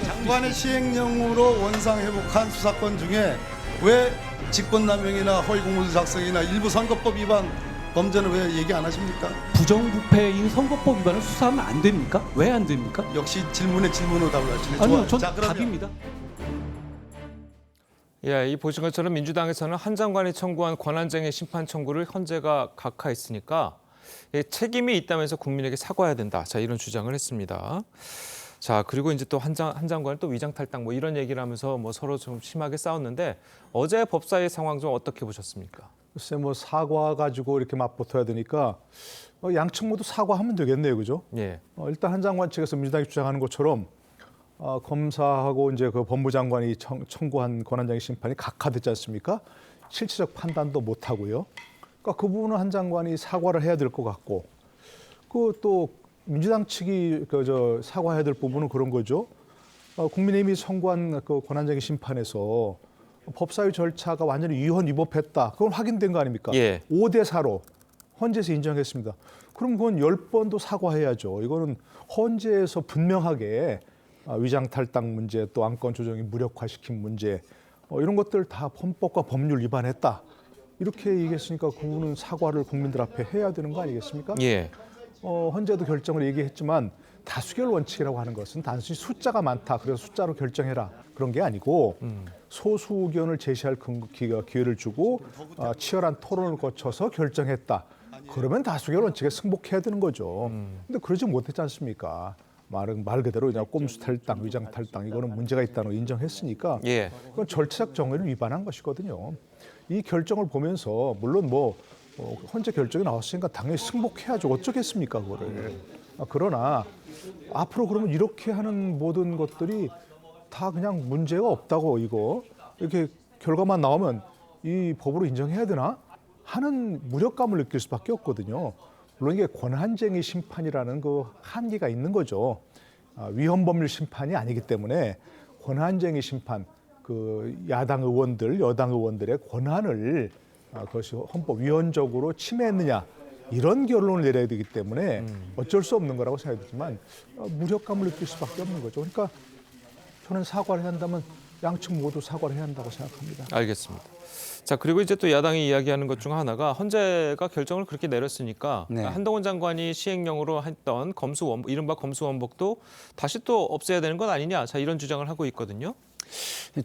장관의 시행령으로 원상 회복한 수사권 중에 왜 직권남용이나 허위공문서 작성이나 일부 선거법 위반 범죄는 왜 얘기 안 하십니까? 부정부패인 선거법 위반을 수사하면 안 됩니까? 왜 안 됩니까? 역시 질문에 질문으로 답을 하시네. 아니요, 전 자, 그러면 답입니다. 예, 이 보신 것처럼 민주당에서는 한 장관이 청구한 권한쟁의 심판 청구를 헌재가 각하했으니까 책임이 있다면서 국민에게 사과해야 된다. 자, 이런 주장을 했습니다. 자, 그리고 이제 또 한 장관은 또 위장 탈당 뭐 이런 얘기를 하면서 뭐 서로 좀 심하게 싸웠는데 어제 법사위 상황 좀 어떻게 보셨습니까? 글쎄 뭐 사과 가지고 이렇게 맞붙어야 되니까 양측 모두 사과하면 되겠네요, 그죠? 예. 일단 한 장관 측에서 민주당이 주장하는 것처럼 검사하고 이제 그 법무장관이 청구한 권한쟁의 심판이 각하됐지 않습니까? 실체적 판단도 못 하고요. 그러니까 그 부분은 한 장관이 사과를 해야 될 것 같고, 그 또 민주당 측이 사과해야 될 부분은 그런 거죠. 국민의힘이 선고한 그 권한쟁의 심판에서 법사위 절차가 완전히 위헌위법했다. 그건 확인된 거 아닙니까? 예. 5대4로 헌재에서 인정했습니다. 그럼 그건 10번도 사과해야죠. 이거는 헌재에서 분명하게 위장 탈당 문제, 또 안건 조정이 무력화시킨 문제, 이런 것들 다 헌법과 법률 위반했다. 이렇게 얘기했으니까 그분은 사과를 국민들 앞에 해야 되는 거 아니겠습니까? 예. 헌재도 결정을 얘기했지만 다수결 원칙이라고 하는 것은 단순히 숫자가 많다, 그래서 숫자로 결정해라, 그런 게 아니고 소수 의견을 제시할 기회를 주고 치열한 토론을 거쳐서 결정했다. 그러면 다수결 원칙에 승복해야 되는 거죠. 근데 그러지 못했지 않습니까? 말 그대로 그냥 꼼수 탈당, 위장 탈당, 이거는 문제가 있다는 걸 인정했으니까 예. 그건 절차적 정의를 위반한 것이거든요. 이 결정을 보면서 물론 헌재 결정이 나왔으니까 당연히 승복해야죠. 어쩌겠습니까, 그거를. 그러나 앞으로 그러면 이렇게 하는 모든 것들이 다 그냥 문제가 없다고, 이거 이렇게 결과만 나오면 이 법으로 인정해야 되나 하는 무력감을 느낄 수밖에 없거든요. 물론 이게 권한쟁의 심판이라는 그 한계가 있는 거죠. 위헌법률 심판이 아니기 때문에 권한쟁의 심판, 그 야당 의원들, 여당 의원들의 권한을 그것이 헌법 위헌적으로 침해했느냐, 이런 결론을 내려야 되기 때문에 어쩔 수 없는 거라고 생각되지만 무력감을 느낄 수밖에 없는 거죠. 그러니까 저는 사과를 해야 한다면 양측 모두 사과를 해야 한다고 생각합니다. 알겠습니다. 자, 그리고 이제 또 야당이 이야기하는 것 중 하나가 헌재가 결정을 그렇게 내렸으니까 네. 한동훈 장관이 시행령으로 했던 이른바 검수원복도 다시 또 없애야 되는 건 아니냐, 자, 이런 주장을 하고 있거든요.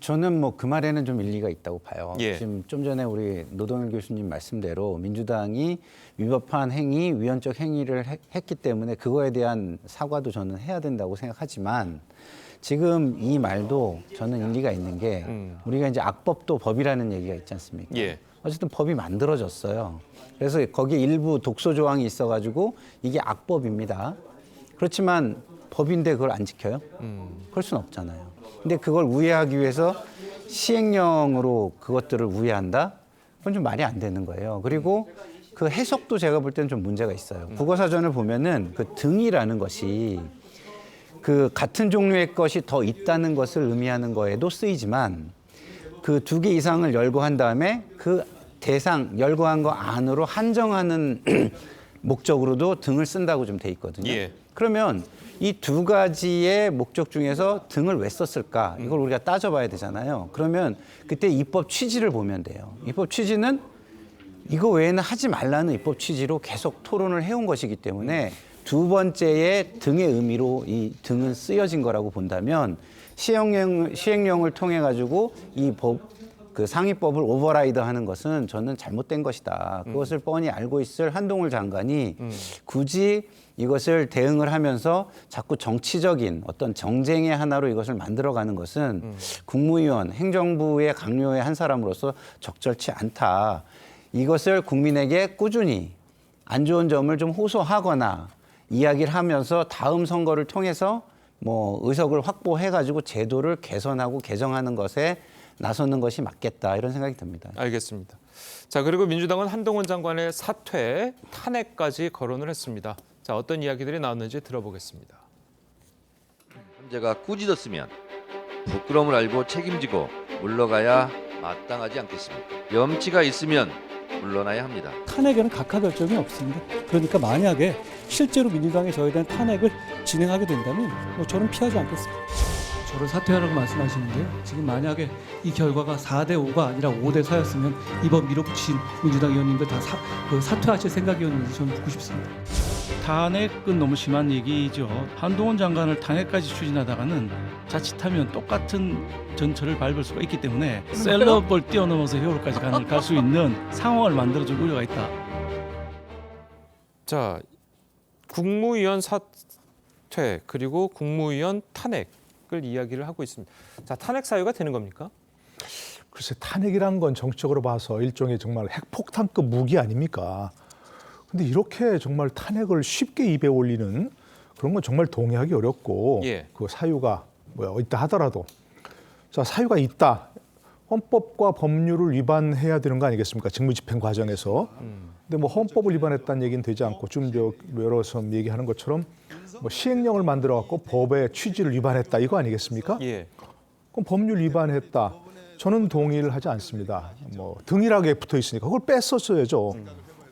저는 뭐 그 말에는 좀 일리가 있다고 봐요. 예. 지금 좀 전에 우리 노동일 교수님 말씀대로 민주당이 위법한 행위, 위헌적 행위를 했기 때문에 그거에 대한 사과도 저는 해야 된다고 생각하지만 지금 이 말도 저는 일리가 있는 게 우리가 이제 악법도 법이라는 얘기가 있지 않습니까? 예. 어쨌든 법이 만들어졌어요. 그래서 거기에 일부 독소 조항이 있어가지고 이게 악법입니다. 그렇지만 법인데 그걸 안 지켜요? 그럴 수는 없잖아요. 근데 그걸 우회하기 위해서 시행령으로 그것들을 우회한다? 그건 좀 말이 안 되는 거예요. 그리고 그 해석도 제가 볼 때는 좀 문제가 있어요. 국어사전을 보면은 그 등이라는 것이 그 같은 종류의 것이 더 있다는 것을 의미하는 거에도 쓰이지만 그 2개 이상을 열거한 다음에 그 대상 열거한 거 안으로 한정하는 목적으로도 등을 쓴다고 좀 돼 있거든요. 예. 그러면 이 2가지의 목적 중에서 등을 왜 썼을까? 이걸 우리가 따져봐야 되잖아요. 그러면 그때 입법 취지를 보면 돼요. 입법 취지는 이거 외에는 하지 말라는 입법 취지로 계속 토론을 해온 것이기 때문에 두 번째의 등의 의미로 이 등은 쓰여진 거라고 본다면 시행령을 통해 가지고 이 그 상위법을 오버라이드하는 것은 저는 잘못된 것이다. 그것을 뻔히 알고 있을 한동훈 장관이 굳이 이것을 대응을 하면서 자꾸 정치적인 어떤 정쟁의 하나로 이것을 만들어가는 것은 국무위원, 행정부의 강요의 한 사람으로서 적절치 않다. 이것을 국민에게 꾸준히 안 좋은 점을 좀 호소하거나 이야기를 하면서 다음 선거를 통해서 뭐 의석을 확보해가지고 제도를 개선하고 개정하는 것에 나서는 것이 맞겠다, 이런 생각이 듭니다. 알겠습니다. 자, 그리고 민주당은 한동훈 장관의 사퇴, 탄핵까지 거론을 했습니다. 자, 어떤 이야기들이 나왔는지 들어보겠습니다. 헌재가 꾸짖었으면 부끄러움을 알고 책임지고 물러가야 마땅하지 않겠습니까? 염치가 있으면 물러나야 합니다. 탄핵에는 각하 결정이 없습니다. 그러니까 만약에 실제로 민주당이 저에 대한 탄핵을 진행하게 된다면 저는 피하지 않겠습니다. 저를 사퇴하라고 말씀하시는데요. 지금 만약에 이 결과가 4대 5가 아니라 5대 4였으면 이번 밀어붙인 민주당 의원님들 다 사퇴하실 생각이었는지 저는 묻고 싶습니다. 탄핵은 너무 심한 얘기죠. 한동훈 장관을 탄핵까지 추진하다가는 자칫하면 똑같은 전철을 밟을 수가 있기 때문에 셀럽을 뛰어넘어서 회오로까지 갈 수 있는 상황을 만들어줄 우려가 있다. 자, 국무위원 사퇴 그리고 국무위원 탄핵을 이야기를 하고 있습니다. 자, 탄핵 사유가 되는 겁니까? 글쎄, 탄핵이란 건 정치적으로 봐서 일종의 정말 핵폭탄급 무기 아닙니까? 근데 이렇게 정말 탄핵을 쉽게 입에 올리는 그런 건 정말 동의하기 어렵고 그 사유가 있다 하더라도 자, 사유가 있다. 헌법과 법률을 위반해야 되는 거 아니겠습니까? 직무집행 과정에서. 근데 뭐 헌법을 위반했다는 얘기는 되지 않고 좀 여러 선 얘기하는 것처럼 뭐 시행령을 만들어 갖고 법의 취지를 위반했다 이거 아니겠습니까? 그럼 법률 위반했다. 저는 동의를 하지 않습니다. 뭐 등일하게 붙어 있으니까 그걸 뺐었어야죠.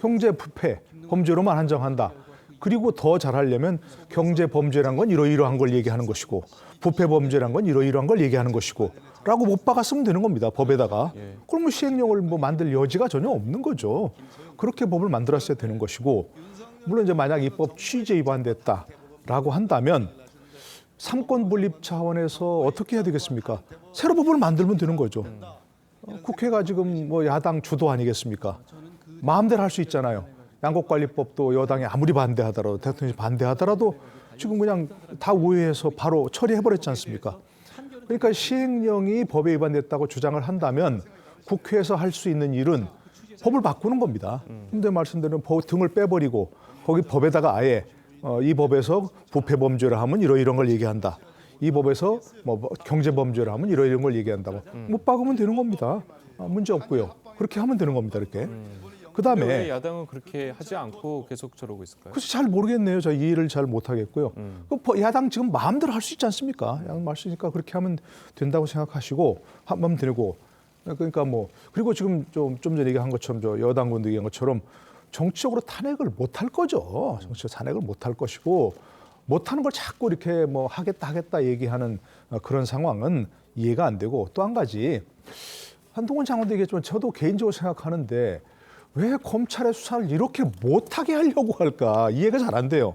경제 부패 범죄로만 한정한다. 그리고 더 잘하려면 경제 범죄란 건 이러이러한 걸 얘기하는 것이고 부패 범죄란 건 이러이러한 걸 얘기하는 것이고 라고 못 박았으면 되는 겁니다. 법에다가. 그러면 시행령을 뭐 만들 여지가 전혀 없는 거죠. 그렇게 법을 만들었어야 되는 것이고 물론 이제 만약 입법 취지에 위반됐다라고 한다면 삼권 분립 차원에서 어떻게 해야 되겠습니까? 새로 법을 만들면 되는 거죠. 국회가 지금 뭐 야당 주도 아니겠습니까? 마음대로 할 수 있잖아요. 양곡관리법도 여당이 아무리 반대하더라도 대통령이 반대하더라도 지금 그냥 다 우회해서 바로 처리해버렸지 않습니까? 그러니까 시행령이 법에 위반됐다고 주장을 한다면 국회에서 할 수 있는 일은 법을 바꾸는 겁니다. 근데 말씀드린 등을 빼버리고 거기 법에다가 아예 이 법에서 부패 범죄를 하면 이런 걸 얘기한다. 이 법에서 뭐 경제 범죄를 하면 이런 걸 얘기한다고 못 박으면 되는 겁니다. 문제 없고요. 그렇게 하면 되는 겁니다. 이렇게. 그다음에 왜 야당은 그렇게 하지 않고 계속 저러고 있을까요? 그래서 잘 모르겠네요. 저 이해를 잘 못하겠고요. 야당 지금 마음대로 할 수 있지 않습니까? 야당 할 수 있으니까 그렇게 하면 된다고 생각하시고 하면 되고 그러니까 뭐 그리고 지금 좀 전에 얘기한 것처럼 저 여당분들 얘기한 것처럼 정치적으로 탄핵을 못 할 거죠. 정치적 탄핵을 못 할 것이고 못 하는 걸 자꾸 이렇게 뭐 하겠다 얘기하는 그런 상황은 이해가 안 되고 또 한 가지 한동훈 장관도 얘기했지만 저도 개인적으로 생각하는데 왜 검찰의 수사를 이렇게 못하게 하려고 할까 이해가 잘 안 돼요.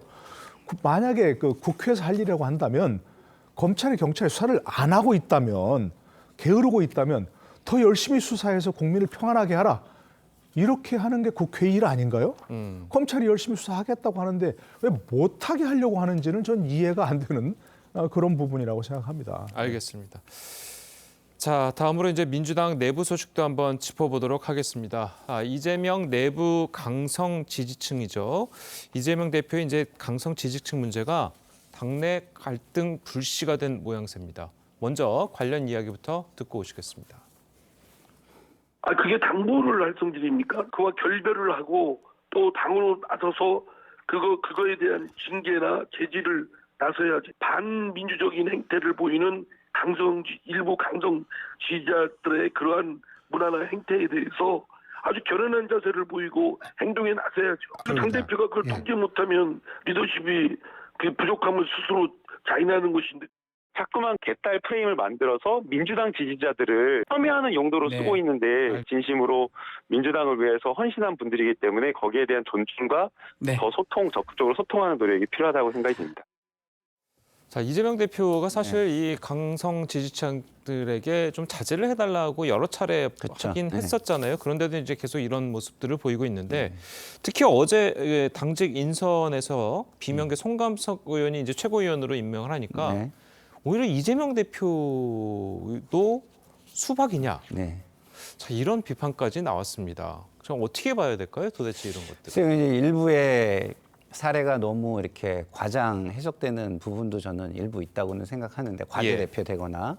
만약에 그 국회에서 할 일이라고 한다면 검찰이 경찰의 수사를 안 하고 있다면 게으르고 있다면 더 열심히 수사해서 국민을 평안하게 하라. 이렇게 하는 게 국회 일 아닌가요? 검찰이 열심히 수사하겠다고 하는데 왜 못하게 하려고 하는지는 전 이해가 안 되는 그런 부분이라고 생각합니다. 알겠습니다. 자, 다음으로 이제 민주당 내부 소식도 한번 짚어보도록 하겠습니다. 이재명 내부 강성 지지층이죠. 이재명 대표의 이제 강성 지지층 문제가 당내 갈등 불씨가 된 모양새입니다. 먼저 관련 이야기부터 듣고 오시겠습니다. 그게 당부를 할 성질입니까? 그와 결별을 하고 또 당으로 나서서 그거에 대한 징계나 제지를 나서야지. 반민주적인 행태를 보이는 일부 강성 지지자들의 그러한 문화나 행태에 대해서 아주 결연한 자세를 보이고 행동에 나서야죠. 당대표가 그걸 통제 못하면 리더십이 그 부족함을 스스로 자인하는 것인데. 자꾸만 개딸 프레임을 만들어서 민주당 지지자들을 폄훼하는 용도로 쓰고 있는데 진심으로 민주당을 위해서 헌신한 분들이기 때문에 거기에 대한 존중과 더 적극적으로 소통하는 노력이 필요하다고 생각이 듭니다. 자, 이재명 대표가 사실 이 강성 지지층들에게 좀 자제를 해달라고 여러 차례 하긴 했었잖아요. 그런데도 이제 계속 이런 모습들을 보이고 있는데 특히 어제 당직 인선에서 비명계 송감석 의원이 이제 최고위원으로 임명을 하니까 오히려 이재명 대표도 수박이냐. 자, 이런 비판까지 나왔습니다. 그럼 어떻게 봐야 될까요? 도대체 이런 것들. 이제 일부의 사례가 너무 이렇게 과장 해석되는 부분도 저는 일부 있다고는 생각하는데 과대대표 되거나.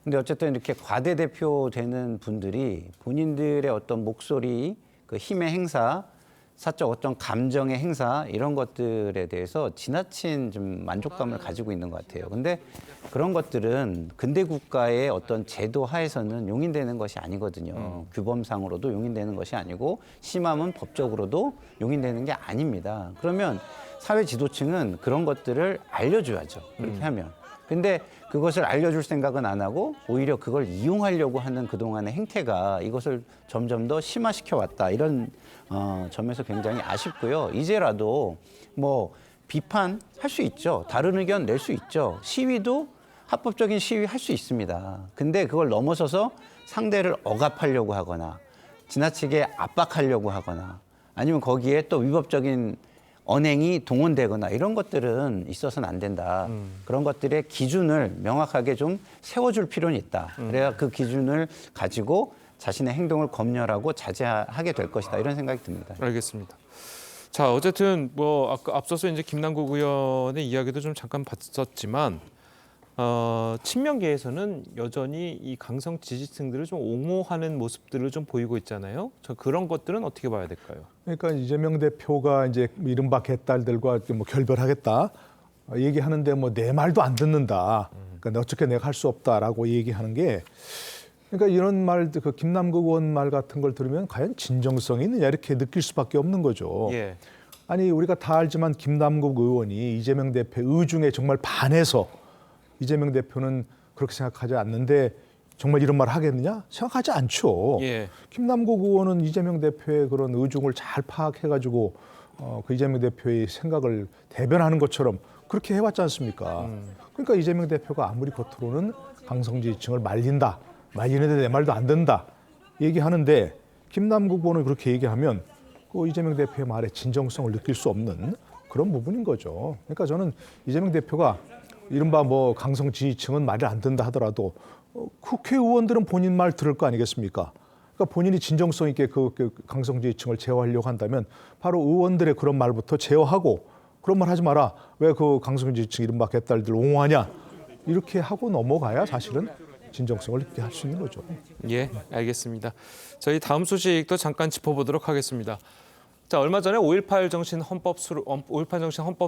근데 어쨌든 이렇게 과대대표 되는 분들이 본인들의 어떤 목소리, 그 힘의 행사, 사적 어떤 감정의 행사 이런 것들에 대해서 지나친 좀 만족감을 가지고 있는 것 같아요. 근데 그런 것들은 근대 국가의 어떤 제도 하에서는 용인되는 것이 아니거든요. 규범상으로도 용인되는 것이 아니고 심하면 법적으로도 용인되는 게 아닙니다. 그러면 사회 지도층은 그런 것들을 알려줘야죠. 그렇게 하면. 근데 그것을 알려줄 생각은 안 하고 오히려 그걸 이용하려고 하는 그동안의 행태가 이것을 점점 더 심화시켜 왔다. 이런 점에서 굉장히 아쉽고요. 이제라도 뭐 비판할 수 있죠. 다른 의견 낼 수 있죠. 시위도 합법적인 시위 할 수 있습니다. 근데 그걸 넘어서서 상대를 억압하려고 하거나 지나치게 압박하려고 하거나 아니면 거기에 또 위법적인 언행이 동원되거나 이런 것들은 있어서는 안 된다. 그런 것들의 기준을 명확하게 좀 세워줄 필요는 있다. 그래야 그 기준을 가지고 자신의 행동을 검열하고 자제하게 될 것이다. 이런 생각이 듭니다. 알겠습니다. 자, 어쨌든 뭐 아까 앞서서 이제 김남국 의원의 이야기도 좀 잠깐 봤었지만 친명계에서는 여전히 이 강성 지지층들을 좀 옹호하는 모습들을 좀 보이고 있잖아요. 저 그런 것들은 어떻게 봐야 될까요? 그러니까 이재명 대표가 이제 이른바 개딸들과 뭐 결별하겠다 얘기하는데 뭐 내 말도 안 듣는다. 그러니까 어떻게 내가 할 수 없다라고 얘기하는 게 그러니까 이런 말, 그 김남국 의원 말 같은 걸 들으면 과연 진정성이 있느냐 이렇게 느낄 수밖에 없는 거죠. 예. 아니 우리가 다 알지만 김남국 의원이 이재명 대표 의중에 정말 반해서 이재명 대표는 그렇게 생각하지 않는데 정말 이런 말 하겠느냐? 생각하지 않죠. 예. 김남국 의원은 이재명 대표의 그런 의중을 잘 파악해가지고 그 이재명 대표의 생각을 대변하는 것처럼 그렇게 해왔지 않습니까? 그러니까 이재명 대표가 아무리 겉으로는 강성지지층을 말린다. 말리는데 내 말도 안 듣는다. 얘기하는데 김남국 의원은 그렇게 얘기하면 그 이재명 대표의 말에 진정성을 느낄 수 없는 그런 부분인 거죠. 그러니까 저는 이재명 대표가 이른바 뭐 강성 지지층은 말을 안 듣는다 하더라도 국회의원들은 본인 말 들을 거 아니겠습니까? 그러니까 본인이 진정성 있게 그 강성 지지층을 제어하려고 한다면 바로 의원들의 그런 말부터 제어하고 그런 말 하지 마라. 왜 그 강성 지지층 이른바 개딸들 옹호하냐? 이렇게 하고 넘어가야 사실은 진정성을 있게 할 수 있는 거죠. 예, 알겠습니다. 저희 다음 소식도 잠깐 짚어보도록 하겠습니다. 자, 얼마 전에 5.18 정신 헌법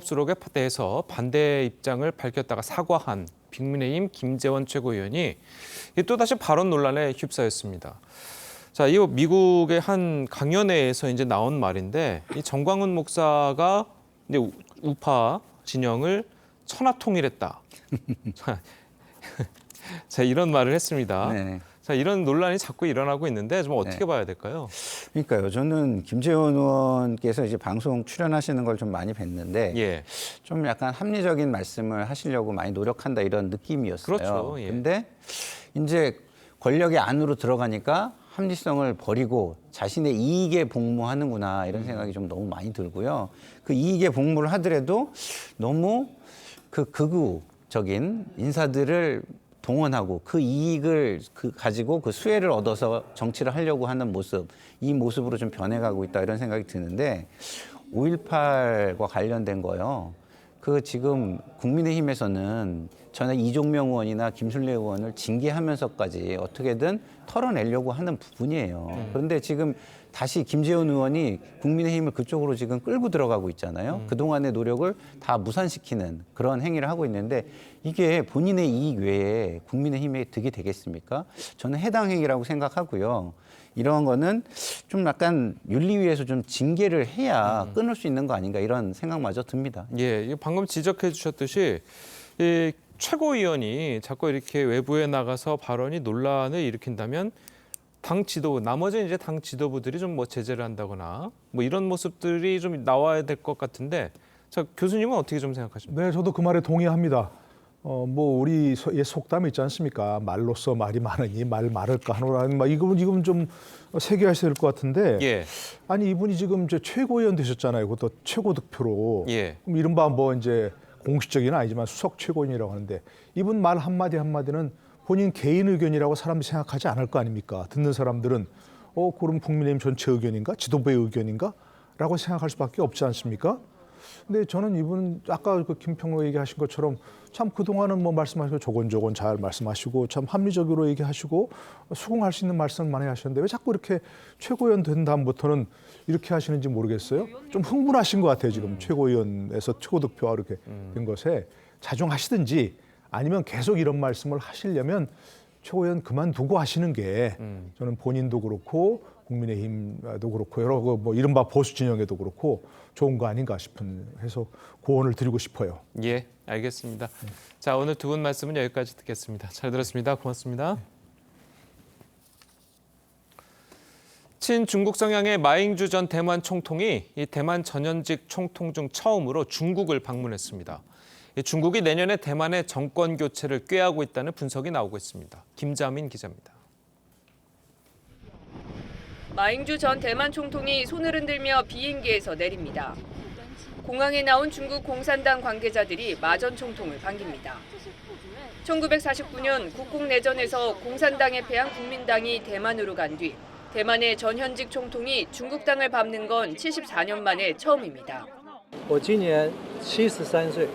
수록에 대해서 반대 입장을 밝혔다가 사과한 국민의힘 김재원 최고위원이 또다시 발언 논란에 휩싸였습니다. 자, 이 미국의 한 강연회에서 이제 나온 말인데 이 정광훈 목사가 이제 우파 진영을 천하통일했다. 자, 이런 말을 했습니다. 네. 자, 이런 논란이 자꾸 일어나고 있는데 좀 어떻게 봐야 될까요? 그러니까요. 저는 김재원 의원께서 이제 방송 출연하시는 걸 좀 많이 뵀는데 예. 좀 약간 합리적인 말씀을 하시려고 많이 노력한다 이런 느낌이었어요. 그렇죠. 예. 근데 이제 권력의 안으로 들어가니까 합리성을 버리고 자신의 이익에 복무하는구나 이런 생각이 좀 너무 많이 들고요. 그 이익에 복무를 하더라도 너무 그 극우적인 인사들을 동원하고 그 이익을 가지고 그 수혜를 얻어서 정치를 하려고 하는 모습, 이 모습으로 좀 변해가고 있다 이런 생각이 드는데 5.18과 관련된 거요. 그 지금 국민의힘에서는 전에 이종명 의원이나 김순례 의원을 징계하면서까지 어떻게든 털어내려고 하는 부분이에요. 그런데 지금 다시 김재원 의원이 국민의힘을 그쪽으로 지금 끌고 들어가고 있잖아요. 그동안의 노력을 다 무산시키는 그런 행위를 하고 있는데 이게 본인의 이익 외에 국민의힘에 득이 되겠습니까? 저는 해당 행위라고 생각하고요. 이러한 거는 좀 약간 윤리위에서 좀 징계를 해야 끊을 수 있는 거 아닌가 이런 생각마저 듭니다. 예, 방금 지적해 주셨듯이 이 최고위원이 자꾸 이렇게 외부에 나가서 발언이 논란을 일으킨다면 당 지도부, 나머지 이제 당 지도부들이 좀 뭐 제재를 한다거나 뭐 이런 모습들이 좀 나와야 될 것 같은데, 자, 교수님은 어떻게 좀 생각하십니까? 네, 저도 그 말에 동의합니다. 뭐 우리 속담이 있지 않습니까? 말로써 말이 많으니 말 말을까 하노라는 막 이건 좀 새겨하셔야 될 것 같은데. 예. 아니 이분이 지금 이제 최고위원 되셨잖아요. 그것도 최고 득표로. 예. 그럼 이른바 뭐 이제 공식적인 아니지만 수석 최고위원이라고 하는데 이분 말 한마디 한마디는 본인 개인 의견이라고 사람들이 생각하지 않을 거 아닙니까? 듣는 사람들은 그럼 국민의힘 전체 의견인가? 지도부의 의견인가? 라고 생각할 수밖에 없지 않습니까? 근데 저는 이분은 아까 그 김평로 얘기하신 것처럼 참 그동안은 뭐 말씀하시고 조곤조곤 잘 말씀하시고 참 합리적으로 얘기하시고 수긍할 수 있는 말씀을 많이 하셨는데 왜 자꾸 이렇게 최고위원 된 다음부터는 이렇게 하시는지 모르겠어요. 좀 흥분하신 것 같아요. 지금 최고위원에서 최고 득표가 이렇게 된 것에 자중하시든지 아니면 계속 이런 말씀을 하시려면 최고위원 그만두고 하시는 게 저는 본인도 그렇고 국민의힘도 그렇고 여러 뭐 이른바 보수 진영에도 그렇고 좋은 거 아닌가 싶은 해서 고언을 드리고 싶어요. 예, 알겠습니다. 자, 오늘 두 분 말씀은 여기까지 듣겠습니다. 잘 들었습니다. 고맙습니다. 친중국 성향의 마잉주 전 대만 총통이 이 대만 전현직 총통 중 처음으로 중국을 방문했습니다. 중국이 내년에 대만의 정권 교체를 꾀하고 있다는 분석이 나오고 있습니다. 김자민 기자입니다. 마잉주 전 대만 총통이 손을 흔들며 비행기에서 내립니다. 공항에 나온 중국 공산당 관계자들이 마 전 총통을 반깁니다. 1949년 국공내전에서 공산당에 패한 국민당이 대만으로 간 뒤 대만의 전현직 총통이 중국 땅을 밟는 건 74년 만에 처음입니다. 我今年73岁，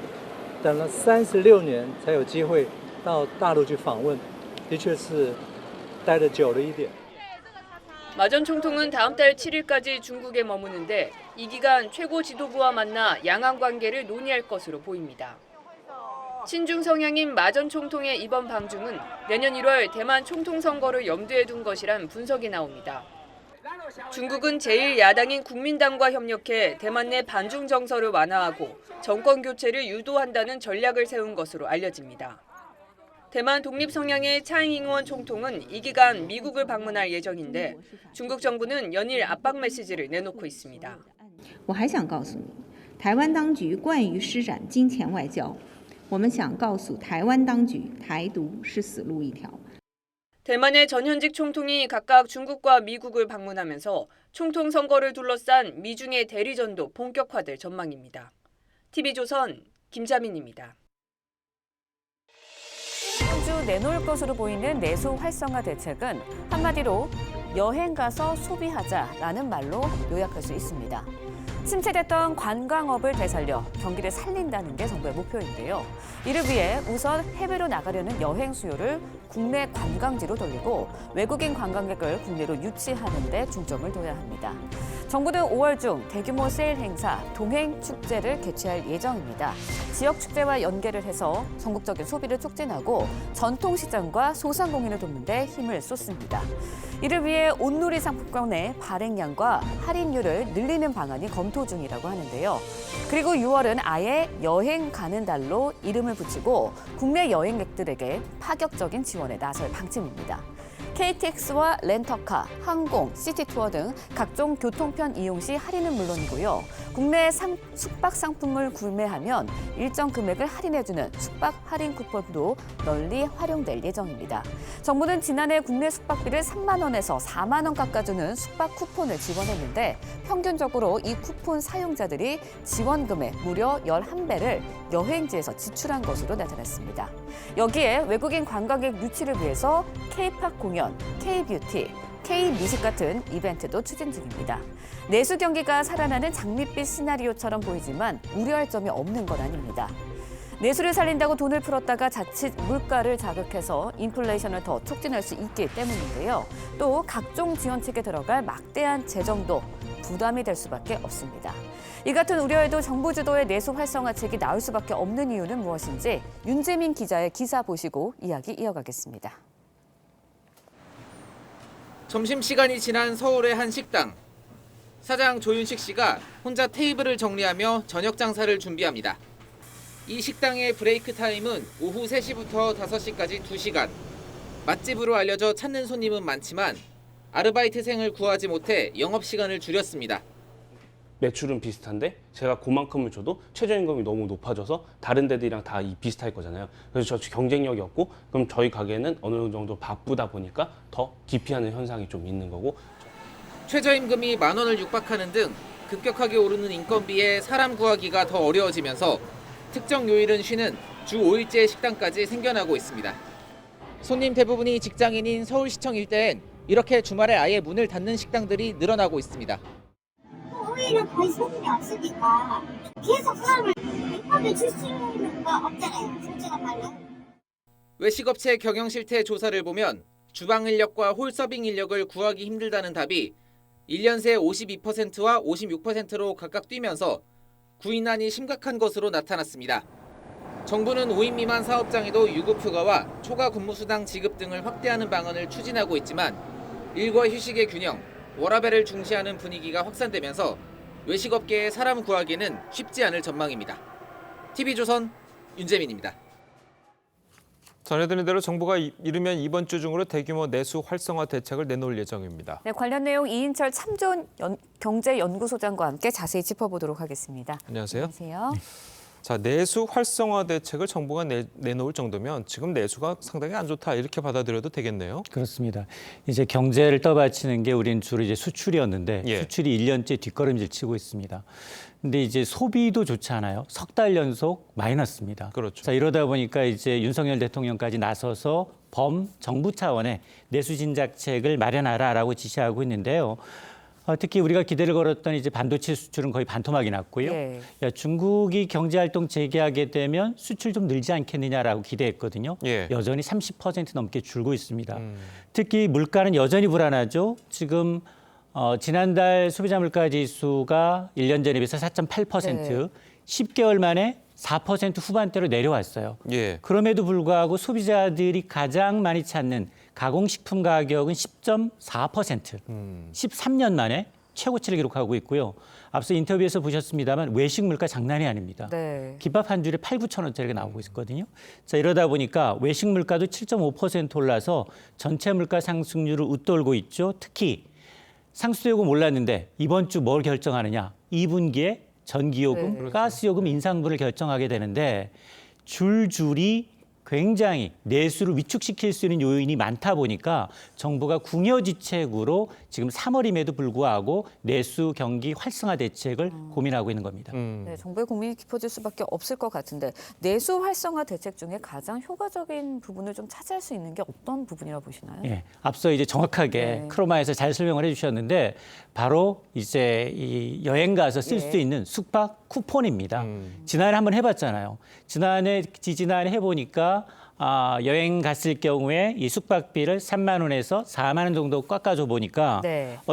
等了36年才有机会到大陆去访问，的确是待得久了一点。 마 전 총통은 다음 달 7일까지 중국에 머무는데 이 기간 최고 지도부와 만나 양안 관계를 논의할 것으로 보입니다. 친중 성향인 마 전 총통의 이번 방중은 내년 1월 대만 총통 선거를 염두에 둔 것이란 분석이 나옵니다. 중국은 제1야당인 국민당과 협력해 대만 내 반중 정서를 완화하고 정권 교체를 유도한다는 전략을 세운 것으로 알려집니다. 대만 독립 성향의 차잉잉원 총통은 이 기간 미국을 방문할 예정인데 중국 정부는 연일 압박 메시지를 내놓고 있습니다. 我还想告诉你，台湾当局惯于施展金钱外交，我们想告诉台湾当局，台独是死路一条。 대만의 전현직 총통이 각각 중국과 미국을 방문하면서 총통 선거를 둘러싼 미중의 대리전도 본격화될 전망입니다. TV조선 김자민입니다. 주 내놓을 것으로 보이는 내수 활성화 대책은 한마디로 여행 가서 소비하자라는 말로 요약할 수 있습니다. 침체됐던 관광업을 되살려 경기를 살린다는 게 정부의 목표인데요. 이를 위해 우선 해외로 나가려는 여행 수요를 국내 관광지로 돌리고 외국인 관광객을 국내로 유치하는 데 중점을 둬야 합니다. 정부는 5월 중 대규모 세일 행사, 동행 축제를 개최할 예정입니다. 지역 축제와 연계를 해서 전국적인 소비를 촉진하고 전통시장과 소상공인을 돕는 데 힘을 쏟습니다. 이를 위해 온누리 상품권의 발행량과 할인율을 늘리는 방안이 검토 중이라고 하는데요. 그리고 6월은 아예 여행 가는 달로 이름을 붙이고 국내 여행객들에게 파격적인 지원에 나설 방침입니다. KTX와 렌터카, 항공, 시티투어 등 각종 교통편 이용 시 할인은 물론이고요. 국내 숙박 상품을 구매하면 일정 금액을 할인해주는 숙박 할인 쿠폰도 널리 활용될 예정입니다. 정부는 지난해 국내 숙박비를 3만 원에서 4만 원 깎아주는 숙박 쿠폰을 지원했는데 평균적으로 이 쿠폰 사용자들이 지원금의 무려 11배를 여행지에서 지출한 것으로 나타났습니다. 여기에 외국인 관광객 유치를 위해서 K-팝 공연, K-뷰티, K-미식 같은 이벤트도 추진 중입니다. 내수 경기가 살아나는 장밋빛 시나리오처럼 보이지만 우려할 점이 없는 건 아닙니다. 내수를 살린다고 돈을 풀었다가 자칫 물가를 자극해서 인플레이션을 더 촉진할 수 있기 때문인데요. 또 각종 지원책에 들어갈 막대한 재정도 부담이 될 수밖에 없습니다. 이 같은 우려에도 정부 주도의 내수 활성화책이 나올 수밖에 없는 이유는 무엇인지 윤재민 기자의 기사 보시고 이야기 이어가겠습니다. 점심시간이 지난 서울의 한 식당. 사장 조윤식 씨가 혼자 테이블을 정리하며 저녁 장사를 준비합니다. 이 식당의 브레이크 타임은 오후 3시부터 5시까지 2시간. 맛집으로 알려져 찾는 손님은 많지만 아르바이트생을 구하지 못해 영업시간을 줄였습니다. 매출은 비슷한데 제가 그만큼을 줘도 최저임금이 너무 높아져서 다른 데들이랑 다 비슷할 거잖아요. 그래서 저 경쟁력이 없고 그럼 저희 가게는 어느 정도 바쁘다 보니까 더 기피하는 현상이 좀 있는 거고. 최저임금이 10,000원을 육박하는 등 급격하게 오르는 인건비에 사람 구하기가 더 어려워지면서 특정 요일은 쉬는 주 5일제 식당까지 생겨나고 있습니다. 손님 대부분이 직장인인 서울시청 일대엔 이렇게 주말에 아예 문을 닫는 식당들이 늘어나고 있습니다. 우리는 거의 손님이 없으니까 계속 사람을 인건비 줄 수가 없잖아요. 솔직한 말로. 외식업체 경영 실태 조사를 보면 주방 인력과 홀서빙 인력을 구하기 힘들다는 답이 1년 새 52%와 56%로 각각 뛰면서 구인난이 심각한 것으로 나타났습니다. 정부는 5인 미만 사업장에도 유급휴가와 초과 근무수당 지급 등을 확대하는 방안을 추진하고 있지만 일과 휴식의 균형, 워라밸을 중시하는 분위기가 확산되면서 외식업계의 사람 구하기는 쉽지 않을 전망입니다. TV조선 윤재민입니다. 전해드린 대로 정부가 이르면 이번 주 중으로 대규모 내수 활성화 대책을 내놓을 예정입니다. 네, 관련 내용 이인철 참전 경제연구소장과 함께 자세히 짚어보도록 하겠습니다. 안녕하세요. 안녕하세요. 자, 내수 활성화 대책을 정부가 내놓을 정도면 지금 내수가 상당히 안 좋다 이렇게 받아들여도 되겠네요. 그렇습니다. 이제 경제를 떠받치는 게 우리는 주로 이제 수출이었는데 수출이 1년째 뒷걸음질 치고 있습니다. 근데 이제 소비도 좋지 않아요. 석 달 연속 마이너스입니다. 그렇죠. 자, 이러다 보니까 이제 윤석열 대통령까지 나서서 정부 차원의 내수 진작책을 마련하라라고 지시하고 있는데요. 특히 우리가 기대를 걸었던 이제 반도체 수출은 거의 반토막이 났고요. 야, 중국이 경제 활동 재개하게 되면 수출 좀 늘지 않겠느냐라고 기대했거든요. 여전히 30% 넘게 줄고 있습니다. 특히 물가는 여전히 불안하죠. 지금 지난달 소비자 물가 지수가 1년 전에 비해서 4.8%, 10개월 만에 4% 후반대로 내려왔어요. 그럼에도 불구하고 소비자들이 가장 많이 찾는 가공식품 가격은 10.4%, 13년 만에 최고치를 기록하고 있고요. 앞서 인터뷰에서 보셨습니다만 외식 물가 장난이 아닙니다. 김밥 한 줄에 8,9천 원짜리가 나오고 있거든요. 자, 이러다 보니까 외식 물가도 7.5% 올라서 전체 물가 상승률을 웃돌고 있죠. 특히 상수도요금 올랐는데 이번 주 뭘 결정하느냐. 2분기에 전기요금, 가스요금 인상분을 결정하게 되는데 줄줄이 굉장히 내수를 위축시킬 수 있는 요인이 많다 보니까 정부가 궁여지책으로 지금 3월임에도 불구하고 내수 경기 활성화 대책을 고민하고 있는 겁니다. 네, 정부의 고민이 깊어질 수밖에 없을 것 같은데 내수 활성화 대책 중에 가장 효과적인 부분을 좀 차지할 수 있는 게 어떤 부분이라고 보시나요? 앞서 이제 정확하게 크로마에서 잘 설명을 해주셨는데 바로 이제 이 여행 가서 쓸 수 있는 숙박 쿠폰입니다. 지난해 한번 해봤잖아요. 지지난해 해보니까 여행 갔을 경우에 이 숙박비를 3만 원에서 4만 원 정도 깎아줘 보니까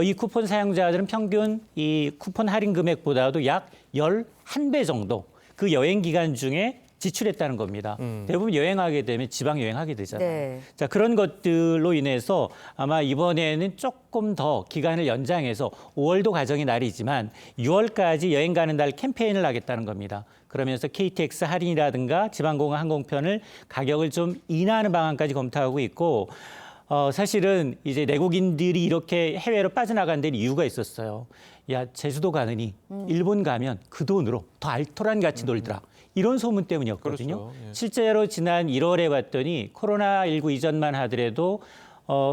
이 쿠폰 사용자들은 평균 이 쿠폰 할인 금액보다도 약 11배 정도 그 여행 기간 중에 지출했다는 겁니다. 대부분 여행하게 되면 지방 여행하게 되잖아요. 자, 그런 것들로 인해서 아마 이번에는 조금 더 기간을 연장해서 5월도 가정의 날이지만 6월까지 여행 가는 날 캠페인을 하겠다는 겁니다. 그러면서 KTX 할인이라든가 지방공항 항공편을 가격을 좀 인하하는 방안까지 검토하고 있고 사실은 이제 내국인들이 이렇게 해외로 빠져나간 데는 이유가 있었어요. 야, 제주도 가느니 일본 가면 그 돈으로 더 알토란 같이 놀더라. 이런 소문 때문이었거든요. 실제로 지난 1월에 봤더니 코로나19 이전만 하더라도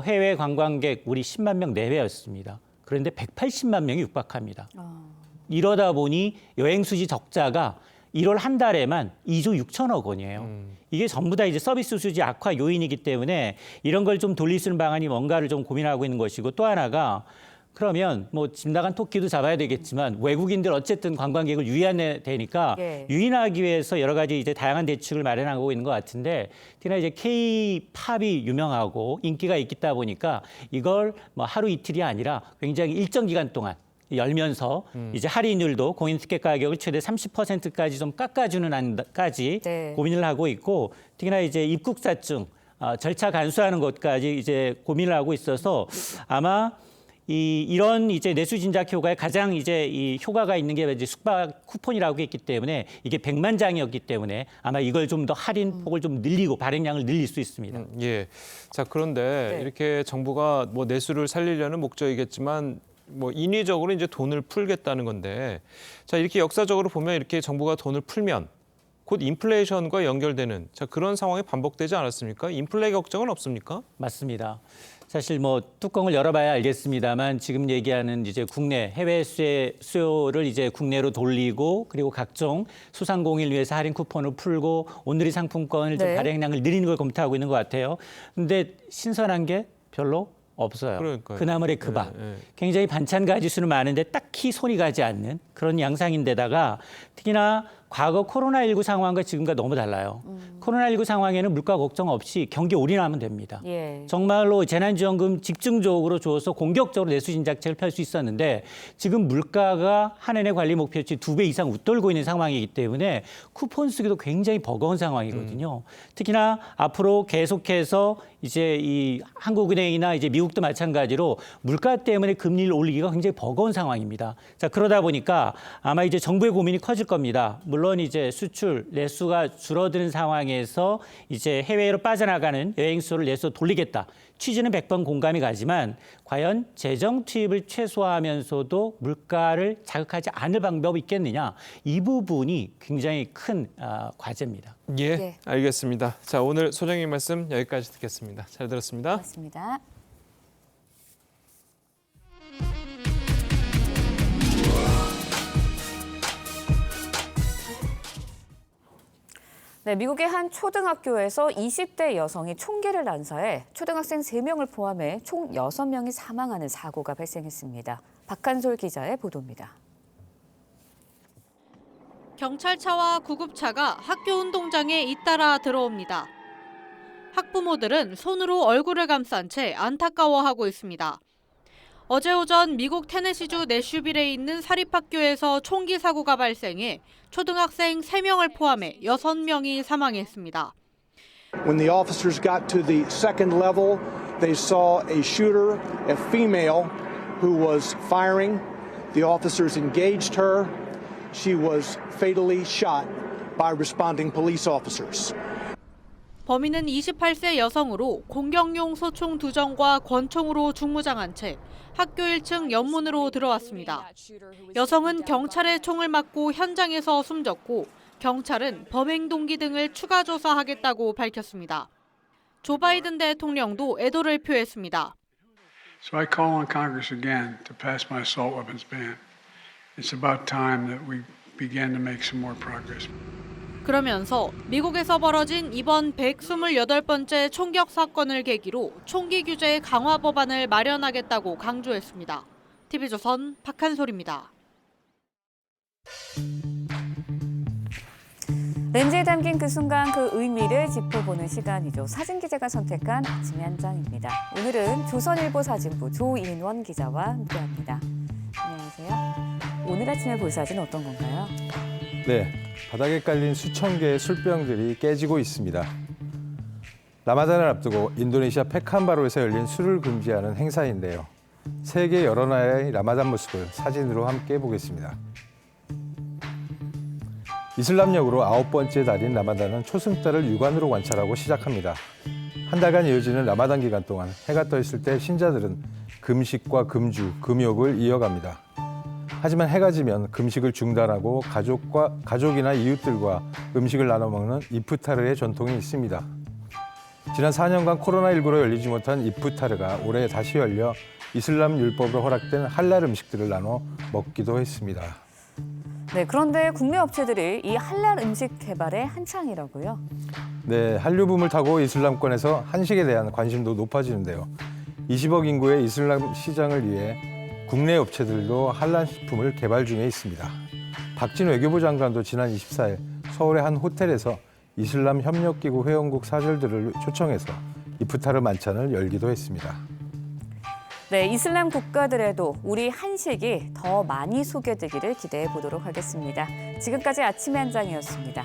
해외 관광객 우리 10만 명 내외였습니다. 그런데 180만 명이 육박합니다. 이러다 보니 여행 수지 적자가 1월 한 달에만 2조 6천억 원이에요. 이게 전부 다 이제 서비스 수지 악화 요인이기 때문에 이런 걸 좀 돌릴 수 있는 방안이 뭔가를 좀 고민하고 있는 것이고 또 하나가 그러면 뭐 집 나간 토끼도 잡아야 되겠지만 외국인들 어쨌든 관광객을 유인해야 되니까 유인하기 위해서 여러 가지 이제 다양한 대책을 마련하고 있는 것 같은데 특히나 이제 K-팝이 유명하고 인기가 있다 보니까 이걸 뭐 하루 이틀이 아니라 굉장히 일정 기간 동안 열면서 이제 할인율도 공인 티켓 가격을 최대 30%까지 좀 깎아주는 안까지 고민을 하고 있고 특히나 이제 입국사증 절차 간소화하는 것까지 이제 고민을 하고 있어서 아마 이런 이제 내수 진작 효과에 가장 이제 이 효과가 있는 게 이제 숙박 쿠폰이라고 했기 때문에 이게 100만 장이었기 때문에 아마 이걸 좀 더 할인 폭을 좀 늘리고 발행량을 늘릴 수 있습니다. 자, 그런데 이렇게 정부가 뭐 내수를 살리려는 목적이겠지만 뭐 인위적으로 이제 돈을 풀겠다는 건데 자, 이렇게 역사적으로 보면 이렇게 정부가 돈을 풀면 곧 인플레이션과 연결되는 자, 그런 상황이 반복되지 않았습니까? 인플레 걱정은 없습니까? 맞습니다. 사실 뭐 뚜껑을 열어봐야 알겠습니다만 지금 얘기하는 이제 국내 해외 수요를 이제 국내로 돌리고 그리고 각종 소상공인을 위해서 할인 쿠폰을 풀고 온누리 상품권을 좀 발행량을 늘리는 걸 검토하고 있는 것 같아요. 근데 신선한 게 별로 없어요. 그러니까요. 그나물의 그 밥. 굉장히 반찬 가지수는 많은데 딱히 손이 가지 않는 그런 양상인데다가 특히나 과거 코로나19 상황과 지금과 너무 달라요. 코로나19 상황에는 물가 걱정 없이 경기 올인하면 됩니다. 정말로 재난지원금 집중적으로 줘서 공격적으로 내수 진작책을 펼 수 있었는데 지금 물가가 한해내 관리 목표치 2배 이상 웃돌고 있는 상황이기 때문에 쿠폰 쓰기도 굉장히 버거운 상황이거든요. 특히나 앞으로 계속해서 이제 이 한국은행이나 이제 미국도 마찬가지로 물가 때문에 금리를 올리기가 굉장히 버거운 상황입니다. 자, 그러다 보니까 아마 이제 정부의 고민이 커질 겁니다. 물론 이제 수출 내수가 줄어드는 상황에서 이제 해외로 빠져나가는 여행 수를 내수 돌리겠다. 취지는 100번 공감이 가지만 과연 재정 투입을 최소화하면서도 물가를 자극하지 않을 방법이 있겠느냐. 이 부분이 굉장히 큰 과제입니다. 예, 알겠습니다. 자, 오늘 소장님 말씀 여기까지 듣겠습니다. 잘 들었습니다. 고맙습니다. 네, 미국의 한 초등학교에서 20대 여성이 총기를 난사해 초등학생 3명을 포함해 총 6명이 사망하는 사고가 발생했습니다. 박한솔 기자의 보도입니다. 경찰차와 구급차가 학교 운동장에 잇따라 들어옵니다. 학부모들은 손으로 얼굴을 감싼 채 안타까워하고 있습니다. 어제 오전 미국 테네시주 내슈빌에 있는 사립학교에서 총기 사고가 발생해 초등학생 3명을 포함해 6명이 사망했습니다. When the officers got to the second level, they saw a shooter, a female, who was firing. The officers engaged her. She was fatally shot by responding police officers. 범인은 28세 여성으로 공격용 소총 2정과 권총으로 중무장한 채 학교 1층 연문으로 들어왔습니다. 여성은 경찰의 총을 맞고 현장에서 숨졌고 경찰은 범행 동기 등을 추가 조사하겠다고 밝혔습니다. 조 바이든 대통령도 애도를 표했습니다. So I call on Congress again to pass my assault weapons ban. It's about time that we began to make some more progress. 그러면서 미국에서 벌어진 이번 128번째 총격 사건을 계기로 총기 규제 강화 법안을 마련하겠다고 강조했습니다. TV조선 박한솔입니다. 렌즈에 담긴 그 순간 그 의미를 짚어보는 시간이죠. 사진기자가 선택한 아침의 한 장입니다. 오늘은 조선일보 사진부 조인원 기자와 함께합니다. 안녕하세요. 오늘 아침에 볼 사진 어떤 건가요? 네, 바닥에 깔린 수천 개의 술병들이 깨지고 있습니다. 라마단을 앞두고 인도네시아 페칸바루에서 열린 술을 금지하는 행사인데요. 세계 여러 나라의 라마단 모습을 사진으로 함께 보겠습니다. 이슬람력으로 9번째 달인 라마단은 초승달을 육안으로 관찰하고 시작합니다. 한 달간 이어지는 라마단 기간 동안 해가 떠 있을 때 신자들은 금식과 금주, 금욕을 이어갑니다. 하지만 해가 지면 금식을 중단하고 가족이나 이웃들과 음식을 나눠 먹는 이프타르의 전통이 있습니다. 지난 4년간 코로나19로 열리지 못한 이프타르가 올해 다시 열려 이슬람 율법으로 허락된 할랄 음식들을 나눠 먹기도 했습니다. 네, 그런데 국내 업체들이 이 할랄 음식 개발에 한창이라고요? 네, 한류붐을 타고 이슬람권에서 한식에 대한 관심도 높아지는데요. 20억 인구의 이슬람 시장을 위해 국내 업체들도 할랄 식품을 개발 중에 있습니다. 박진 외교부 장관도 지난 24일 서울의 한 호텔에서 이슬람 협력기구 회원국 사절들을 초청해서 이프타르 만찬을 열기도 했습니다. 네, 이슬람 국가들에도 우리 한식이 더 많이 소개되기를 기대해 보도록 하겠습니다. 지금까지 아침의 한 장이었습니다.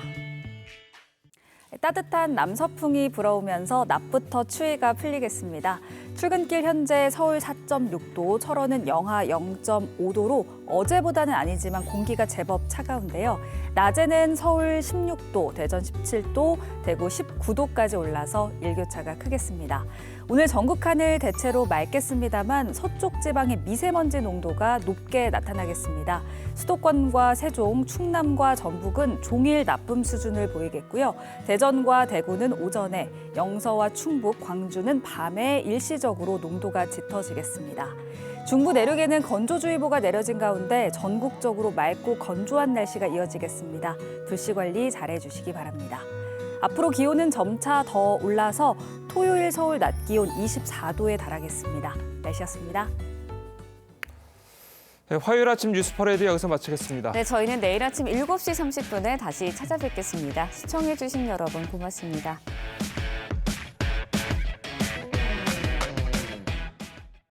따뜻한 남서풍이 불어오면서 낮부터 추위가 풀리겠습니다. 출근길 현재 서울 4.6도, 철원은 영하 0.5도로 어제보다는 아니지만 공기가 제법 차가운데요. 낮에는 서울 16도, 대전 17도, 대구 19도까지 올라서 일교차가 크겠습니다. 오늘 전국 하늘 대체로 맑겠습니다만 서쪽 지방의 미세먼지 농도가 높게 나타나겠습니다. 수도권과 세종, 충남과 전북은 종일 나쁨 수준을 보이겠고요. 대전과 대구는 오전에, 영서와 충북, 광주는 밤에 일시적으로 농도가 짙어지겠습니다. 중부 내륙에는 건조주의보가 내려진 가운데 전국적으로 맑고 건조한 날씨가 이어지겠습니다. 불씨 관리 잘해주시기 바랍니다. 앞으로 기온은 점차 더 올라서 토요일 서울 낮 기온 24도에 달하겠습니다. 날씨였습니다. 네, 화요일 아침 뉴스 퍼레이드 여기서 마치겠습니다. 네, 저희는 내일 아침 7시 30분에 다시 찾아뵙겠습니다. 시청해주신 여러분 고맙습니다.